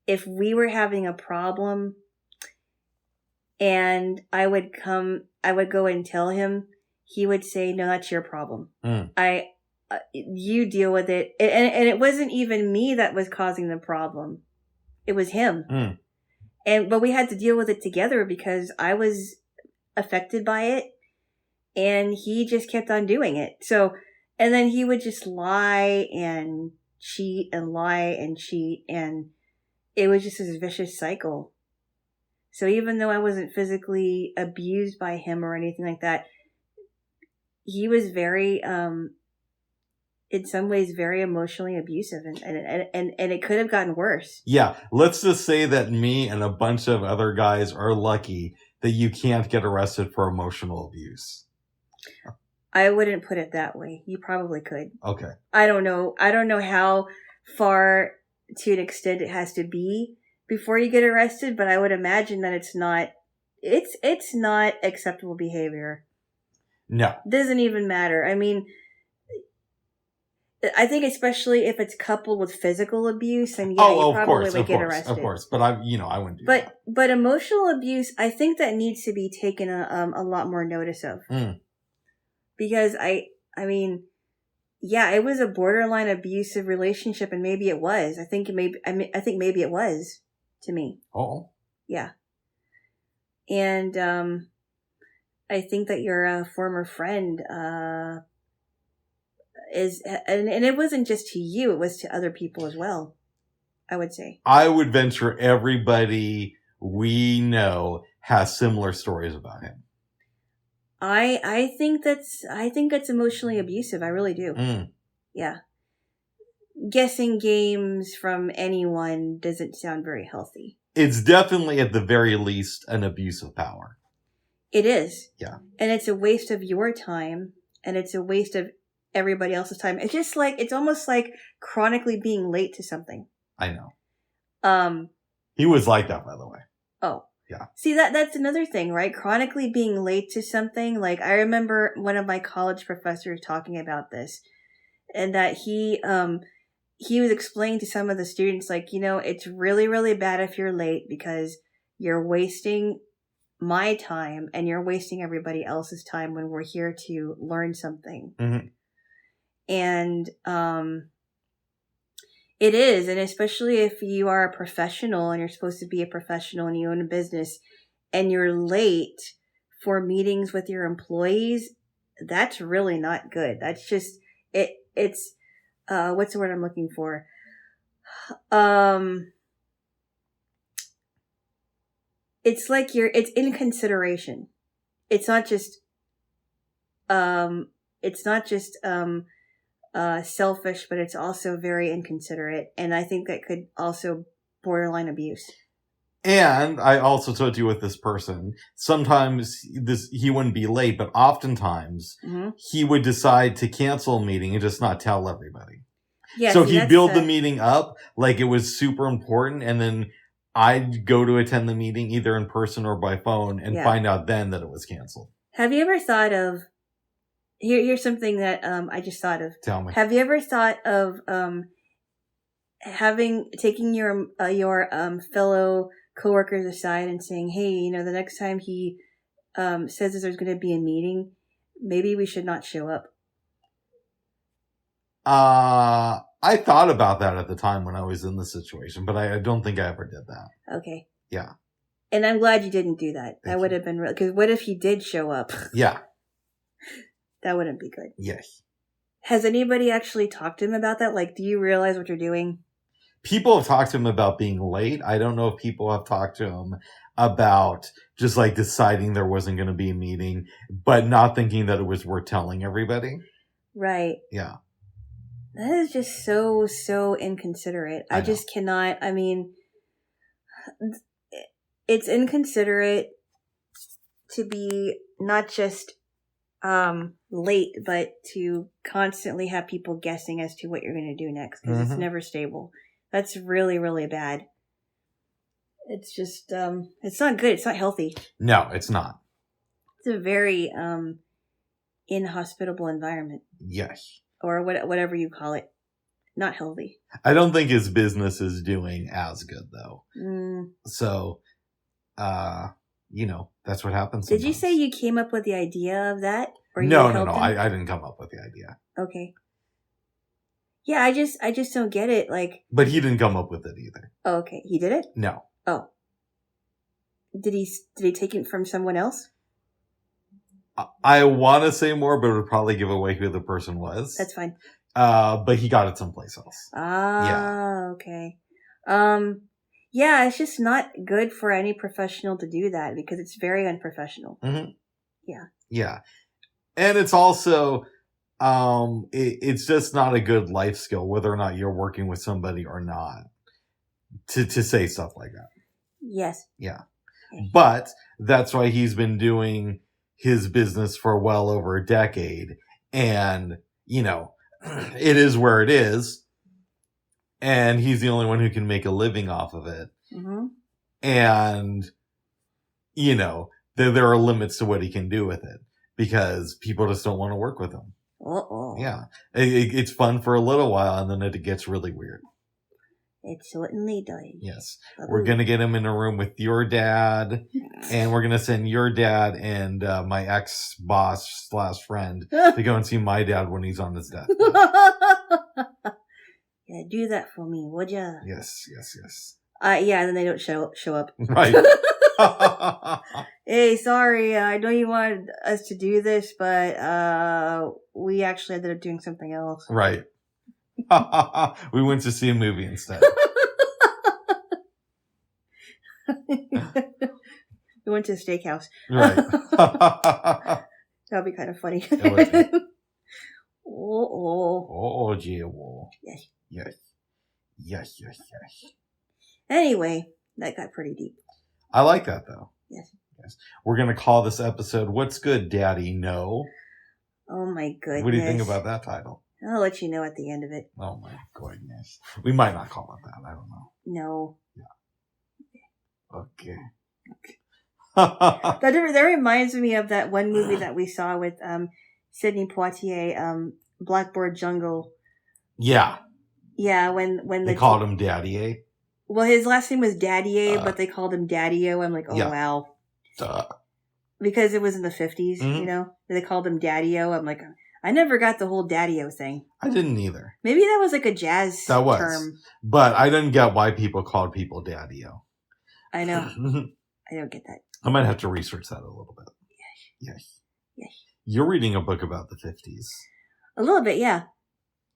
if we were having a problem and I would go and tell him, he would say, "No, that's your problem. You deal with it." And it wasn't even me that was causing the problem. It was him. But we had to deal with it together because I was affected by it and he just kept on doing it. So, and then he would just lie and cheat and lie and cheat, and it was just this vicious cycle. So even though I wasn't physically abused by him or anything like that, he was very, in some ways very emotionally abusive, and it could have gotten worse. Yeah, let's just say that me and a bunch of other guys are lucky that you can't get arrested for emotional abuse. I wouldn't put it that way. You probably could. Okay. I don't know how far to an extent it has to be before you get arrested, but I would imagine that it's not acceptable behavior. No. Doesn't even matter. I mean, I think especially if it's coupled with physical abuse, and you probably would get arrested. Of course, but I wouldn't do that. But emotional abuse, I think that needs to be taken a lot more notice of. Because I mean, yeah, it was a borderline abusive relationship, and maybe it was. I think maybe it was to me. Oh. Yeah. And I think that your former friend is, and it wasn't just to you, it was to other people as well, I would say. I would venture everybody we know has similar stories about him. I think that's emotionally abusive. I really do. Yeah. Guessing games from anyone doesn't sound very healthy. It's definitely at the very least an abuse of power. It is. Yeah. And it's a waste of your time, and it's a waste of everybody else's time. It's just like, it's almost like chronically being late to something. I know. He was like that, by the way. Oh. Yeah. See, that's another thing, right? Chronically being late to something. Like, I remember one of my college professors talking about this, and that he was explaining to some of the students, like, it's really, really bad if you're late, because you're wasting my time and you're wasting everybody else's time when we're here to learn something. Mm-hmm. And it is, and especially if you are a professional and you're supposed to be a professional and you own a business and you're late for meetings with your employees, that's really not good. That's just it's what's the word I'm looking for? It's like it's inconsideration. It's not just selfish, but it's also very inconsiderate, and I think that could also borderline abuse. And I also told you with this person, sometimes he wouldn't be late, but oftentimes he would decide to cancel a meeting and just not tell everybody. Yeah, so he'd build the meeting up like it was super important, and then I'd go to attend the meeting either in person or by phone and find out then that it was canceled. Have you ever thought of, here's something that I just thought of. Tell me. Have you ever thought of taking your fellow coworkers aside and saying, hey, the next time he says that there's going to be a meeting, maybe we should not show up? I thought about that at the time when I was in the situation, but I don't think I ever did that. Okay. Yeah. And I'm glad you didn't do that. That would have been real. Because what if he did show up? Yeah. That wouldn't be good. Yes. Has anybody actually talked to him about that? Like, do you realize what you're doing? People have talked to him about being late. I don't know if people have talked to him about just like deciding there wasn't going to be a meeting, but not thinking that it was worth telling everybody. Right. Yeah. That is just so inconsiderate. I just cannot. I mean, it's inconsiderate to be not just late, but to constantly have people guessing as to what you're going to do next, because it's never stable. That's really, really bad. It's just, it's not good. It's not healthy. No, it's not. It's a very inhospitable environment. Yes. Or whatever you call it. Not healthy. I don't think his business is doing as good, though. So, that's what happens sometimes. Did you say you came up with the idea of that? Or No. I didn't come up with the idea. Okay. Yeah, I just don't get it. Like, but he didn't come up with it either. Oh, okay. He did it? No. Oh. Did he take it from someone else? I want to say more, but it would probably give away who the person was. That's fine. But he got it someplace else. Okay. Yeah, it's just not good for any professional to do that, because it's very unprofessional. Mm-hmm. Yeah. Yeah. And it's also, it's just not a good life skill, whether or not you're working with somebody or not, to say stuff like that. Yes. Yeah. But that's why he's been doing his business for well over a decade. And, it is where it is. And he's the only one who can make a living off of it. Mm-hmm. And, there are limits to what he can do with it because people just don't want to work with him. Uh-oh. Yeah. It's fun for a little while and then it gets really weird. It certainly does. Yes. We're going to get him in a room with your dad, and we're going to send your dad and my ex-boss / friend to go and see my dad when he's on his deathbed. Yeah, do that for me, would ya? Yes. Yeah, and then they don't show up. Right. Hey, sorry, I know you wanted us to do this, but we actually ended up doing something else. Right. We went to see a movie instead. We went to a steakhouse. Right. That'd be kind of funny. Oh, Jaylo. Yes. Anyway, that got pretty deep. I like that, though. Yes. We're going to call this episode, What's Good, Daddy? No. Oh, my goodness. What do you think about that title? I'll let you know at the end of it. Oh, my goodness. We might not call it that. I don't know. No. Yeah. Okay. That reminds me of that one movie that we saw with Sidney Poitier, Blackboard Jungle. Yeah. Yeah, when they called him Daddy-A. Well, his last name was Daddy-A, but they called him Daddy-O. I'm like, oh, yeah. Wow. Duh. Because it was in the 50s, They called him Daddy-O. I'm like, I never got the whole Daddy-O thing. I didn't either. Maybe that was like a jazz term. But I didn't get why people called people Daddy-O. I know. I don't get that. I might have to research that a little bit. Yes. You're reading a book about the 50s. A little bit, yeah.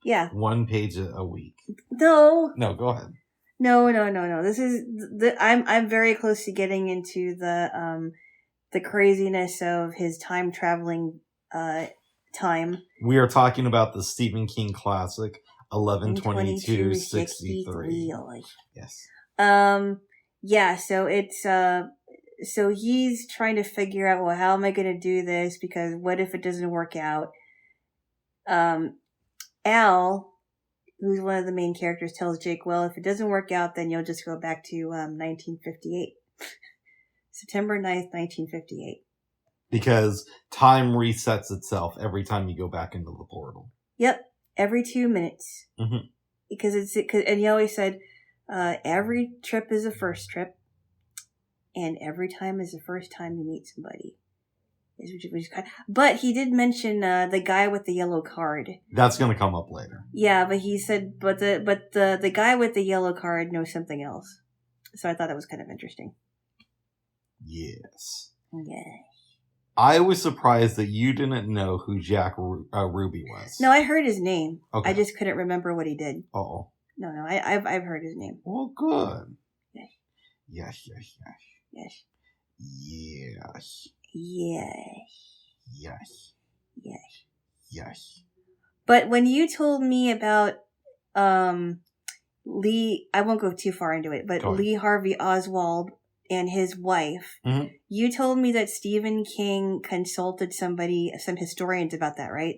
Yeah. 1 page a week. No. No, go ahead. No. This is I'm very close to getting into the craziness of his time traveling time. We are talking about the Stephen King classic 11/22/63. Yes. Yeah, so it's so he's trying to figure out, well, how am I going to do this? Because what if it doesn't work out? Al, who's one of the main characters, tells Jake, well, if it doesn't work out, then you'll just go back to 1958. September 9th, 1958. Because time resets itself every time you go back into the portal. Yep, every 2 minutes. Mm-hmm. And he always said, every trip is a first trip, and every time is the first time you meet somebody. But he did mention the guy with the yellow card. That's going to come up later. Yeah, but he said, but the guy with the yellow card knows something else. So I thought that was kind of interesting. Yes. Yeah. I was surprised that you didn't know who Jack Ruby was. No, I heard his name. Okay. I just couldn't remember what he did. Oh. No, I've heard his name. Well, good. Yes. Yes. Yes. Yes. Yes. Yes. Yes. But when you told me about Lee, I won't go too far into it, but Lee Harvey Oswald and his wife, mm-hmm. You told me that Stephen King consulted some historians about that, right?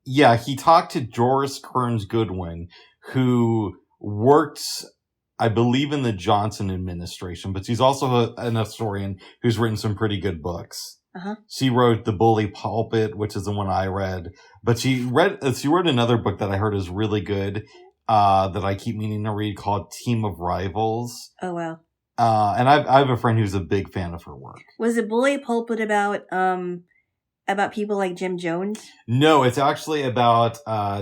Yeah, he talked to Doris Kearns Goodwin, who worked, I believe, in the Johnson administration, but she's also an historian who's written some pretty good books. Uh-huh. She wrote The Bully Pulpit, which is the one I read, but she wrote another book that I heard is really good, that I keep meaning to read, called Team of Rivals. Oh, wow. And I have a friend who's a big fan of her work. Was The Bully Pulpit about people like Jim Jones? No, it's actually about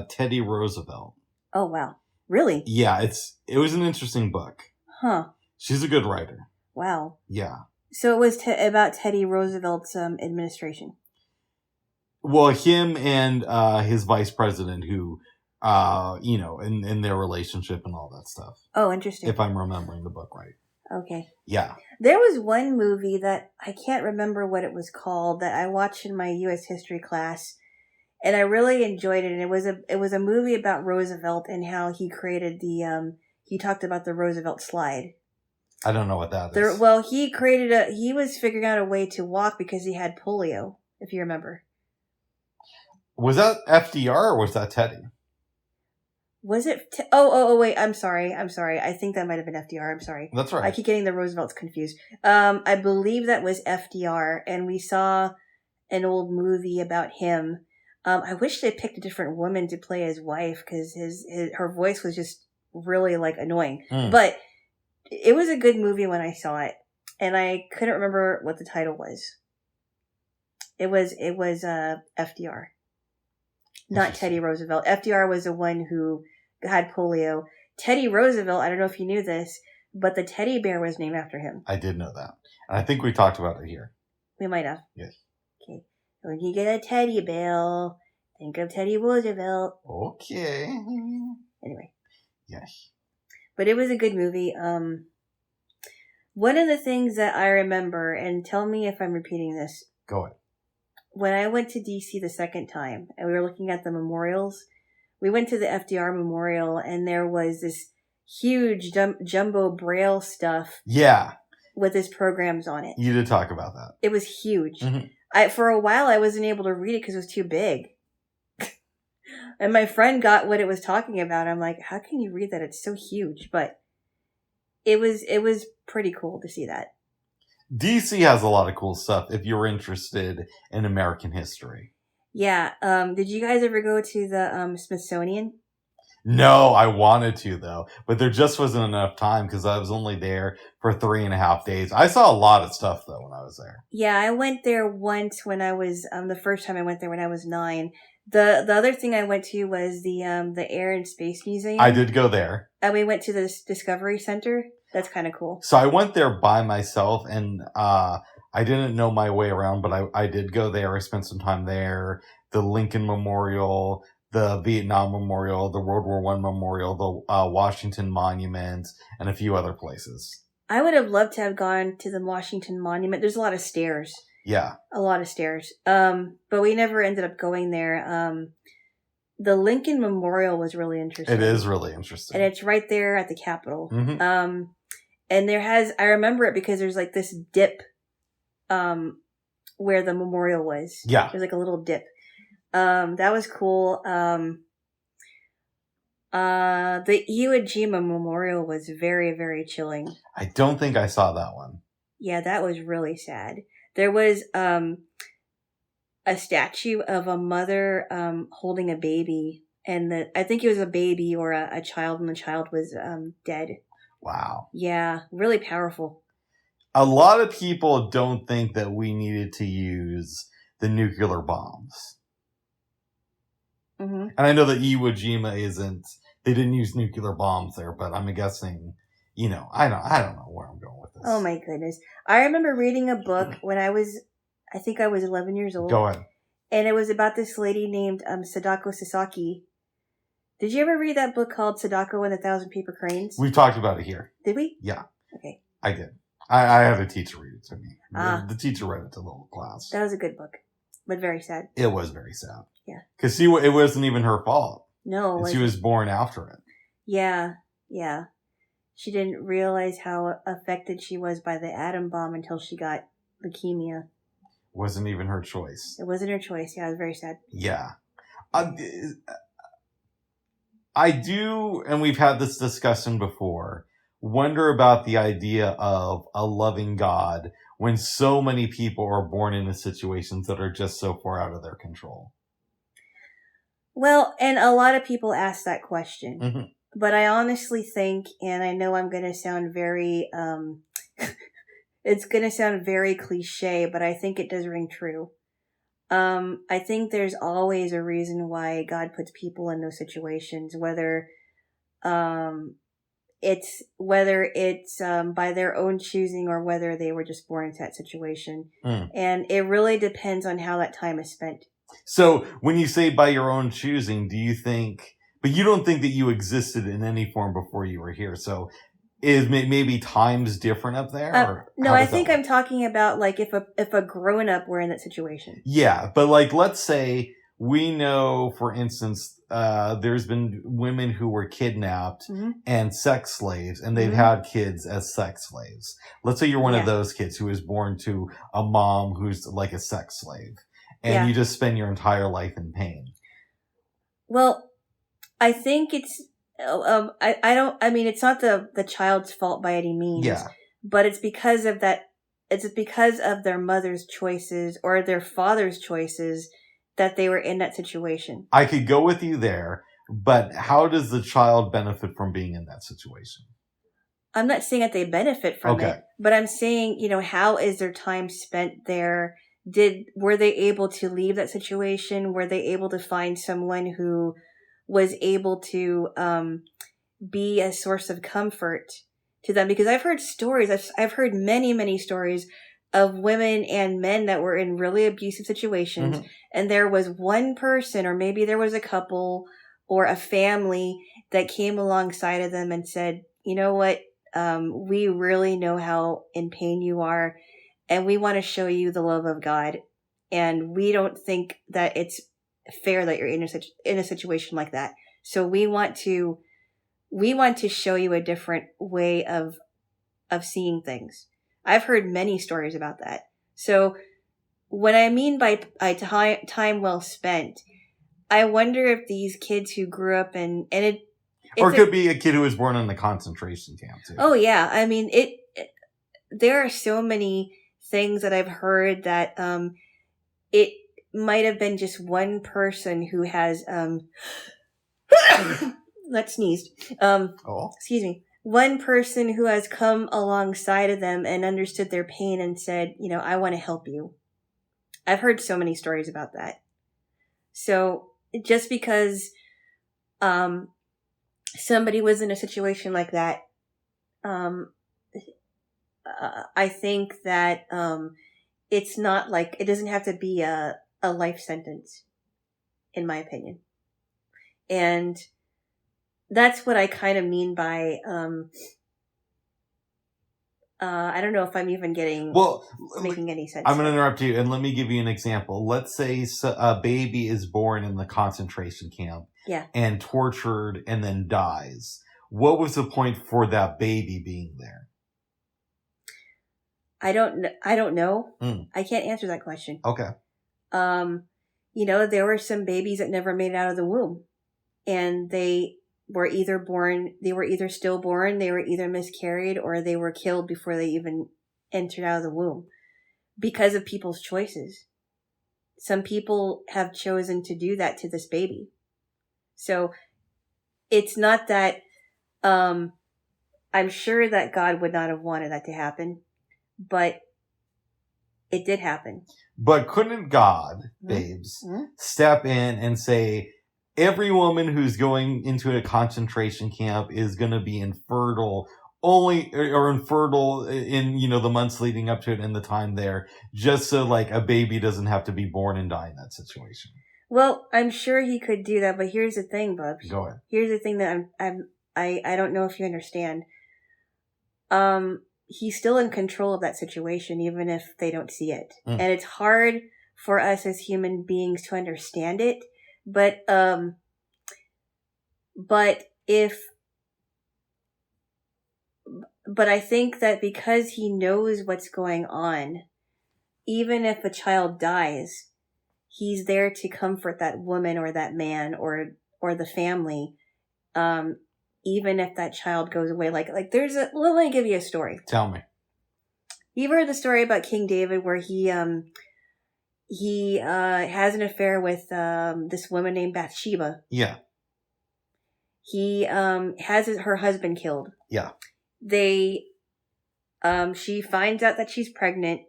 Teddy Roosevelt. Oh, wow. Really? Yeah, it was an interesting book. Huh. She's a good writer. Wow. Yeah. So it was about Teddy Roosevelt's administration. Well, him and his vice president, who, in their relationship and all that stuff. Oh, interesting. If I'm remembering the book right. Okay. Yeah. There was one movie that I can't remember what it was called that I watched in my U.S. history class, and I really enjoyed it. And it was a movie about Roosevelt and how he created he talked about the Roosevelt slide. I don't know what that is. Well, he was figuring out a way to walk because he had polio, if you remember. Was that FDR or was that Teddy? Was it? Wait, I'm sorry. I think that might have been FDR. I'm sorry. That's right. I keep getting the Roosevelts confused. I believe that was FDR, and we saw an old movie about him. I wish they picked a different woman to play his wife because her voice was just really like annoying. But it was a good movie when I saw it, and I couldn't remember what the title was. It was FDR, not Teddy Roosevelt. FDR was the one who had polio. Teddy Roosevelt, I don't know if you knew this, but the teddy bear was named after him. I did know that. And I think we talked about it here. We might have. Yes. Okay. When you get a teddy bear, think of Teddy Roosevelt. Okay. Anyway. Yes. But it was a good movie. One of the things that I remember, and tell me if I'm repeating this. Go ahead. When I went to DC the second time, and we were looking at the memorials, we went to the FDR Memorial, and there was this huge jumbo braille stuff. Yeah. With his programs on it. You did talk about that. It was huge. Mm-hmm. For a while, I wasn't able to read it because it was too big. And my friend got what it was talking about. I'm like, how can you read that? It's so huge. But it was pretty cool to see that. DC has a lot of cool stuff if you're interested in American history. Yeah. Did you guys ever go to the Smithsonian? No, I wanted to though, but there just wasn't enough time because I was only there for 3.5 days. I saw a lot of stuff though when I was there. Yeah, I went there once when I was the first time I went there when I was 9. The other thing I went to was the Air and Space Museum. I did go there. And we went to the Discovery Center. That's kind of cool. So I went there by myself, and I didn't know my way around, but I did go there. I spent some time there. The Lincoln Memorial, the Vietnam Memorial, the World War I Memorial, the Washington Monument, and a few other places. I would have loved to have gone to the Washington Monument. There's a lot of stairs. Yeah. A lot of stairs. But we never ended up going there. The Lincoln Memorial was really interesting. It is really interesting. And it's right there at the Capitol. Mm-hmm. And I remember it because there's like this dip, where the memorial was. Yeah. There's like a little dip. That was cool. The Iwo Jima Memorial was very, very chilling. I don't think I saw that one. Yeah, that was really sad. There was a statue of a mother holding a baby, and I think it was a baby or a child, and the child was dead. Wow. Yeah, really powerful. A lot of people don't think that we needed to use the nuclear bombs. Mm-hmm. And I know that Iwo Jima they didn't use nuclear bombs there, but I'm guessing, I don't know where I'm going with this. Oh my goodness. I remember reading a book when I think I was 11 years old. Go ahead. And it was about this lady named Sadako Sasaki. Did you ever read that book called Sadako and the Thousand Paper Cranes? We've talked about it here. Did we? Yeah. Okay. I did. I had a teacher read it to me. The teacher read it to the whole class. That was a good book, but very sad. It was very sad. Yeah. Because it wasn't even her fault. No. And she was born after it. Yeah. Yeah. She didn't realize how affected she was by the atom bomb until she got leukemia. Wasn't even her choice. It wasn't her choice. Yeah, it was very sad. Yeah. I do, and we've had this discussion before, wonder about the idea of a loving God when so many people are born into situations that are just so far out of their control. Well, and a lot of people ask that question. Mm-hmm. But I honestly think, and I know I'm going to sound very, it's going to sound very cliche, but I think it does ring true. I think there's always a reason why God puts people in those situations, whether it's by their own choosing or whether they were just born into that situation. And it really depends on how that time is spent. So when you say by your own choosing, do you think, but you don't think that you existed in any form before you were here. So is maybe time's different up there? Or no, I think I'm talking about like if a grown up were in that situation. Yeah. But like, let's say we know, for instance, there's been women who were kidnapped and sex slaves, and they've had kids as sex slaves. Let's say you're one of those kids who was born to a mom who's like a sex slave, and you just spend your entire life in pain. Well, I think it's, I mean, it's not the child's fault by any means. Yeah. But it's because of that, it's because of their mother's choices or their father's choices that they were in that situation. I could go with you there, but how does the child benefit from being in that situation? I'm not saying that they benefit from it, but I'm saying, how is their time spent there? Were they able to leave that situation? Were they able to find someone who was able to be a source of comfort to them? Because I've heard stories, I've heard many, many stories of women and men that were in really abusive situations. And there was one person, or maybe there was a couple or a family that came alongside of them and said, you know what? We really know how in pain you are, and we want to show you the love of God. And we don't think that it's fair that you're in a situation like that. So we want to show you a different way of seeing things. I've heard many stories about that. So what I mean by time well spent, I wonder if these kids who grew up or it could be a kid who was born in the concentration camp too. Oh yeah, I mean there are so many things that I've heard that it might have been just one person who has let's sneeze. Excuse me. One person who has come alongside of them and understood their pain and said, I want to help you. I've heard so many stories about that. So just because somebody was in a situation like that, I think that it's not like, it doesn't have to be a life sentence, in my opinion. And that's what I kind of mean by, I don't know if I'm even making any sense. I'm going to interrupt you and let me give you an example. Let's say a baby is born in the concentration camp and tortured and then dies. What was the point for that baby being there? I don't know. I can't answer that question. Okay. There were some babies that never made it out of the womb, and they were either stillborn, they were either miscarried, or they were killed before they even entered out of the womb because of people's choices. Some people have chosen to do that to this baby. So it's not that, I'm sure that God would not have wanted that to happen, but it did happen. But couldn't God, babes, step in and say, every woman who's going into a concentration camp is going to be infertile infertile in, the months leading up to it and the time there, just so like a baby doesn't have to be born and die in that situation? Well, I'm sure he could do that, but here's the thing, Bubs. Go ahead. Here's the thing that I don't know if you understand. He's still in control of that situation, even if they don't see it. And it's hard for us as human beings to understand it. But I think that because he knows what's going on, even if a child dies, he's there to comfort that woman or that man or the family. Even if that child goes away, like let me give you a story. Tell me. You've heard the story about King David where he has an affair with this woman named Bathsheba. Yeah. He has her husband killed. Yeah. She finds out that she's pregnant.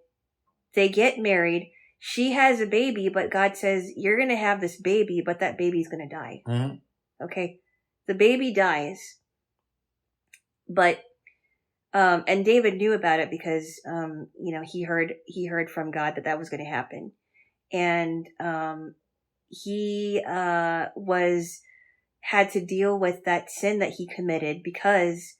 They get married. She has a baby, but God says, you're going to have this baby, but that baby's going to die. Okay. The baby dies. But, and David knew about it because, he heard from God that was going to happen. And, he, had to deal with that sin that he committed because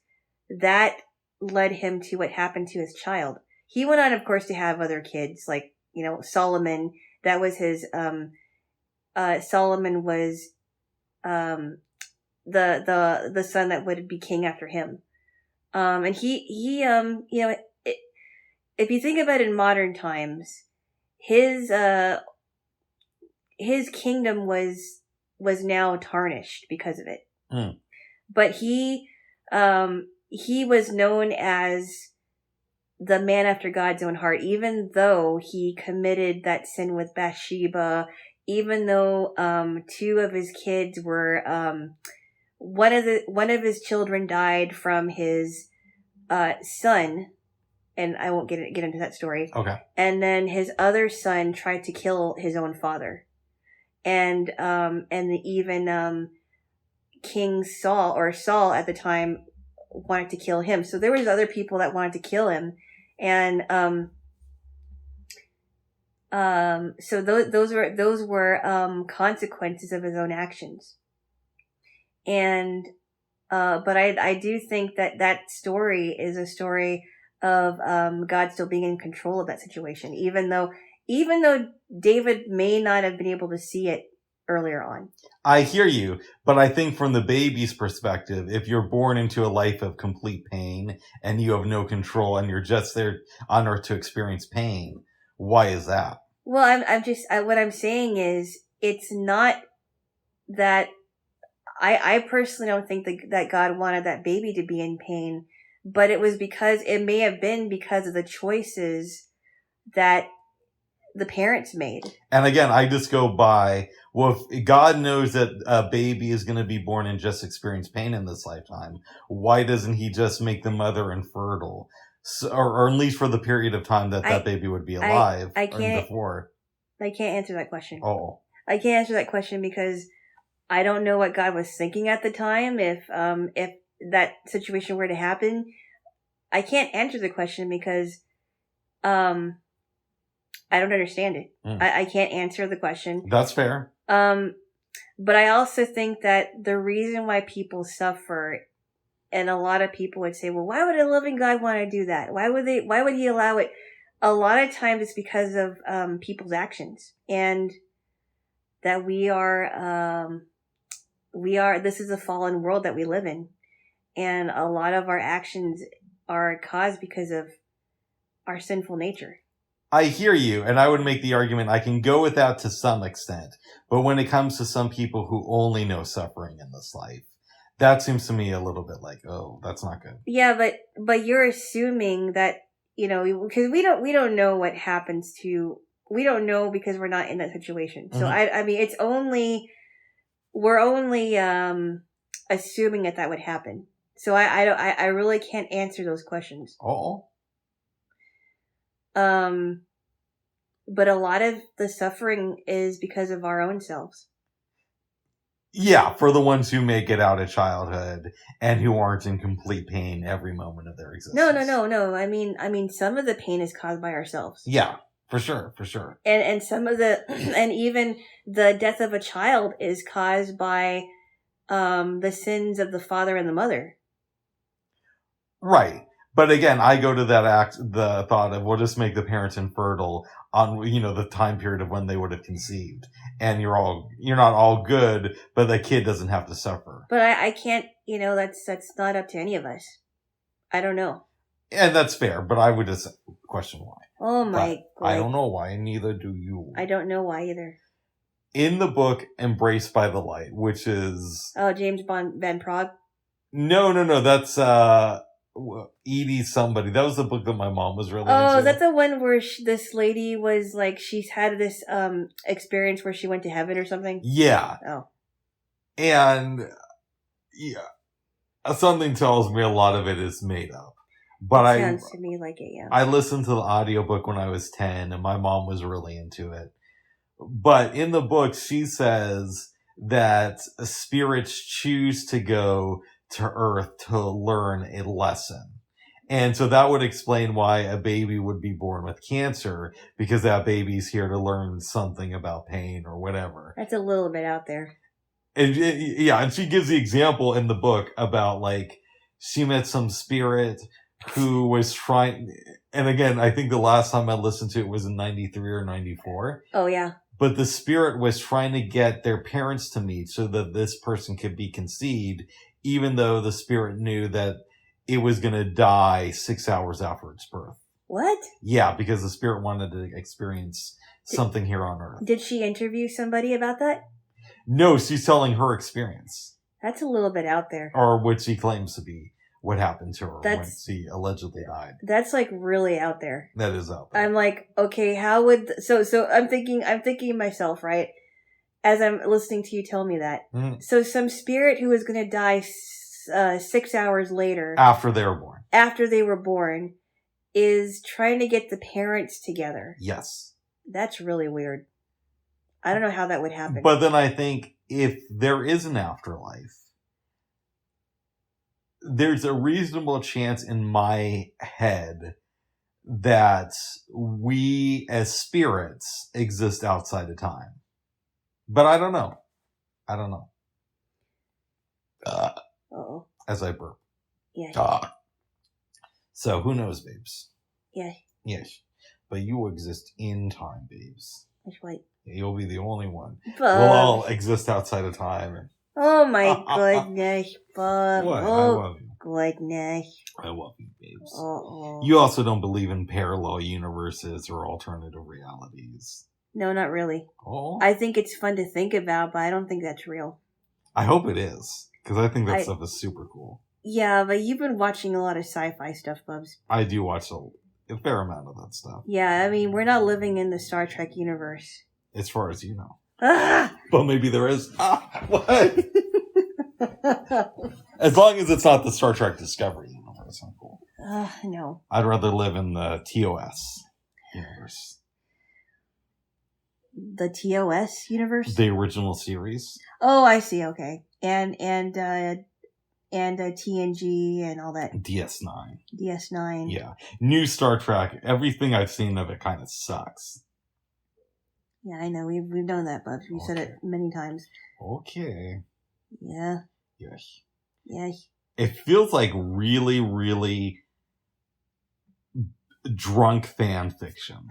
that led him to what happened to his child. He went on, of course, to have other kids, like, Solomon. That was his Solomon was the son that would be king after him. And he if you think about it in modern times, his kingdom was now tarnished because of it. Mm. But he was known as the man after God's own heart, even though he committed that sin with Bathsheba, even though two of his kids were one of his children died from his son, and I won't get into that story. Okay. And then his other son tried to kill his own father, and even King Saul at the time wanted to kill him. So there was other people that wanted to kill him, and so those were consequences of his own actions. And but I do think that story is a story of God still being in control of that situation, even though David may not have been able to see it earlier on. I hear you, but I think from the baby's perspective, if you're born into a life of complete pain and you have no control and you're just there on earth to experience pain, why is that? Well, what I'm saying is, it's not that I personally don't think that God wanted that baby to be in pain, but it may have been because of the choices that the parents made. And again, I just go by, well, if God knows that a baby is going to be born and just experience pain in this lifetime, why doesn't he just make the mother infertile? So, or at least for the period of time that baby would be alive before. I can't answer that question. Oh. I can't answer that question because I don't know what God was thinking at the time. If that situation were to happen, I can't answer the question because I don't understand it. I can't answer the question. That's fair. But I also think that the reason why people suffer, and a lot of people would say, well, why would a loving God want to do that? Why would he allow it? A lot of times it's because of people's actions, and that this is a fallen world that we live in, and a lot of our actions are caused because of our sinful nature. I hear you, and I would make the argument I can go with that to some extent. But when it comes to some people who only know suffering in this life, that seems to me a little bit like, oh, that's not good. Yeah, but you're assuming that, because we don't know what happens to, we don't know because we're not in that situation. So I mean, we're only assuming that would happen. So I really can't answer those questions. Oh. But a lot of the suffering is because of our own selves. Yeah, for the ones who make it out of childhood and who aren't in complete pain every moment of their existence. No. I mean, some of the pain is caused by ourselves. Yeah, for sure. And some of and even the death of a child is caused by the sins of the father and the mother. Right. But again, I go to the thought of, we'll just make the parents infertile on, the time period of when they would have conceived. And you're not all good, but the kid doesn't have to suffer. But I can't, that's not up to any of us. I don't know. And that's fair, but I would just question why. Oh my God. I don't know why, and neither do you. I don't know why either. In the book, Embraced by the Light, which is... Oh, James Van Prague? No, that's, Edie somebody. That was the book that my mom was really into. Oh, is that the one where this lady was like, she's had this experience where she went to heaven or something? Yeah. Oh. And yeah, something tells me a lot of it is made up. But sounds to me like it, yeah. I listened to the audiobook when I was 10 and my mom was really into it. But in the book, she says that spirits choose to go to Earth to learn a lesson. And so that would explain why a baby would be born with cancer, because that baby's here to learn something about pain or whatever. That's a little bit out there. And she gives the example in the book about, like, she met some spirit who was trying, and again, I think the last time I listened to it was in 93 or 94. Oh, yeah. but the spirit was trying to get their parents to meet so that this person could be conceived, even though the spirit knew that it was going to die 6 hours after its birth. What? Yeah, because the spirit wanted to experience something here on Earth. Did she interview somebody about that? No, she's telling her experience. That's a little bit out there. Or what she claims to be what happened to her when she allegedly died. That's like really out there. That is out there. I'm like, okay, how would so I'm thinking myself, right? As I'm listening to you tell me that. Mm. So some spirit who was going to die 6 hours later after they were born is trying to get the parents together. Yes. That's really weird. I don't know how that would happen. But then I think if there is an afterlife, there's a reasonable chance in my head that we as spirits exist outside of time. But I don't know. Uh-oh. As I burp. Yeah. So who knows, babes? Yeah. Yes. But you will exist in time, babes. That's right. You'll be the only one. But, we'll all exist outside of time. Oh my goodness, Bob. What? Oh, I love you. Goodness. I love you, babes. Uh-oh. You also don't believe in parallel universes or alternative realities. No, not really. Oh. I think it's fun to think about, but I don't think that's real. I hope it is, because I think that stuff is super cool. Yeah, but you've been watching a lot of sci-fi stuff, Bubs. I do watch a fair amount of that stuff. Yeah, I mean, we're not living in the Star Trek universe. As far as you know. Ah! But maybe there is. What? As long as it's not the Star Trek Discovery universe, I'm cool. No. I'd rather live in the TOS universe. The TOS universe? The original series. Oh, I see. Okay. And TNG and all that. DS9. DS9. Yeah. New Star Trek. Everything I've seen of it kind of sucks. Yeah, I know. We've known that, Bubs. We've said it many times. Okay. Yeah. Yes. Yes. It feels like really, really drunk fan fiction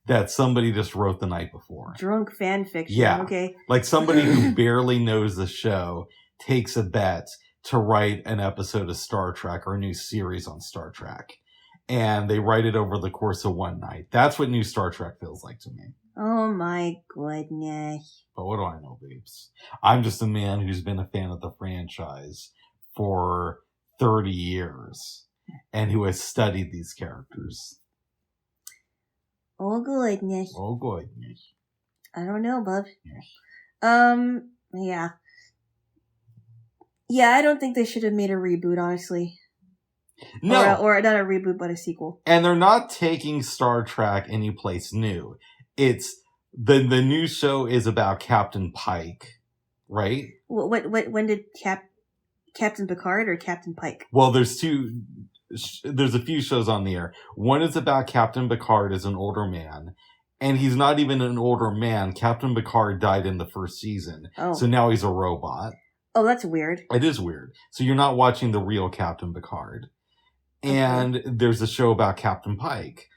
that somebody just wrote the night before. Drunk fan fiction. Yeah. Okay. Like somebody who barely knows the show takes a bet to write an episode of Star Trek or a new series on Star Trek. And they write it over the course of one night. That's what new Star Trek feels like to me. Oh my goodness. But what do I know, babes? I'm just a man who's been a fan of the franchise for 30 years and who has studied these characters. Oh goodness. Oh goodness. I don't know, Bub. Yes. Yeah. Yeah, I don't think they should have made a reboot, honestly. No. Or not a reboot, but a sequel. And they're not taking Star Trek anyplace new. It's the new show is about Captain Pike, right? When did Captain Picard or Captain Pike? Well, there's a few shows on the air. One is about Captain Picard as an older man, and he's not even an older man. Captain Picard died in the first season, so now he's a robot. Oh, that's weird. It is weird. So you're not watching the real Captain Picard. And there's a show about Captain Pike.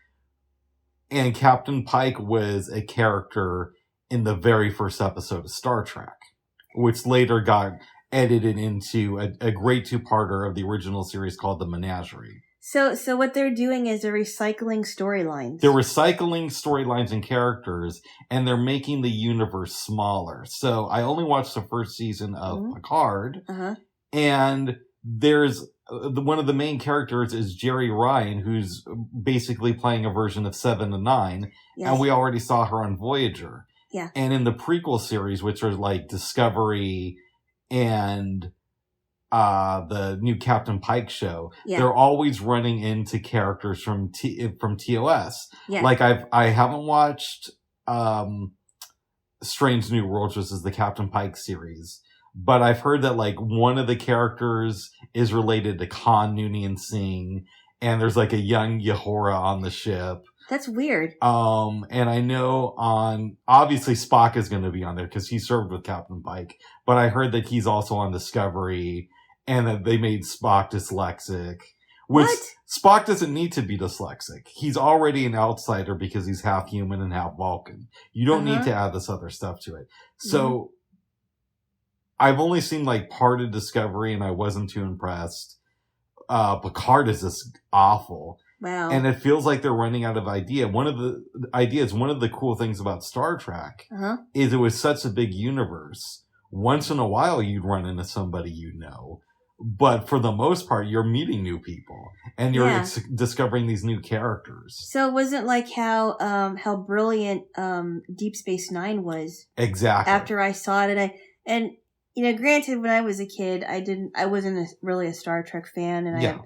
And Captain Pike was a character in the very first episode of Star Trek, which later got edited into a great two-parter of the original series called The Menagerie. So what they're doing is they're recycling storylines. They're recycling storylines and characters, and they're making the universe smaller. So I only watched the first season of Picard, and there's one of the main characters is Jerry Ryan, who's basically playing a version of 7 and 9, and we already saw her on Voyager. Yeah. And in the prequel series, which are like Discovery and the new Captain Pike show, they're always running into characters from TOS. Yeah. Like I haven't watched Strange New Worlds, which is the Captain Pike series, but I've heard that like one of the characters is related to Khan Noonien Singh, and there's like a young Yahora on the ship. That's weird. And I know obviously Spock is going to be on there because he served with Captain Pike, but I heard that he's also on Discovery and that they made Spock dyslexic, Which What? Spock doesn't need to be dyslexic. He's already an outsider because he's half human and half Vulcan. You don't need to add this other stuff to it. So I've only seen like part of Discovery and I wasn't too impressed. Picard is just awful. Wow. And it feels like they're running out of one of the cool things about Star Trek is it was such a big universe. Once in a while you'd run into somebody you know. But for the most part, you're meeting new people and you're discovering these new characters. So it wasn't like how brilliant Deep Space Nine was. Exactly. After I saw it, and you know, granted, when I was a kid, I wasn't really a Star Trek fan, and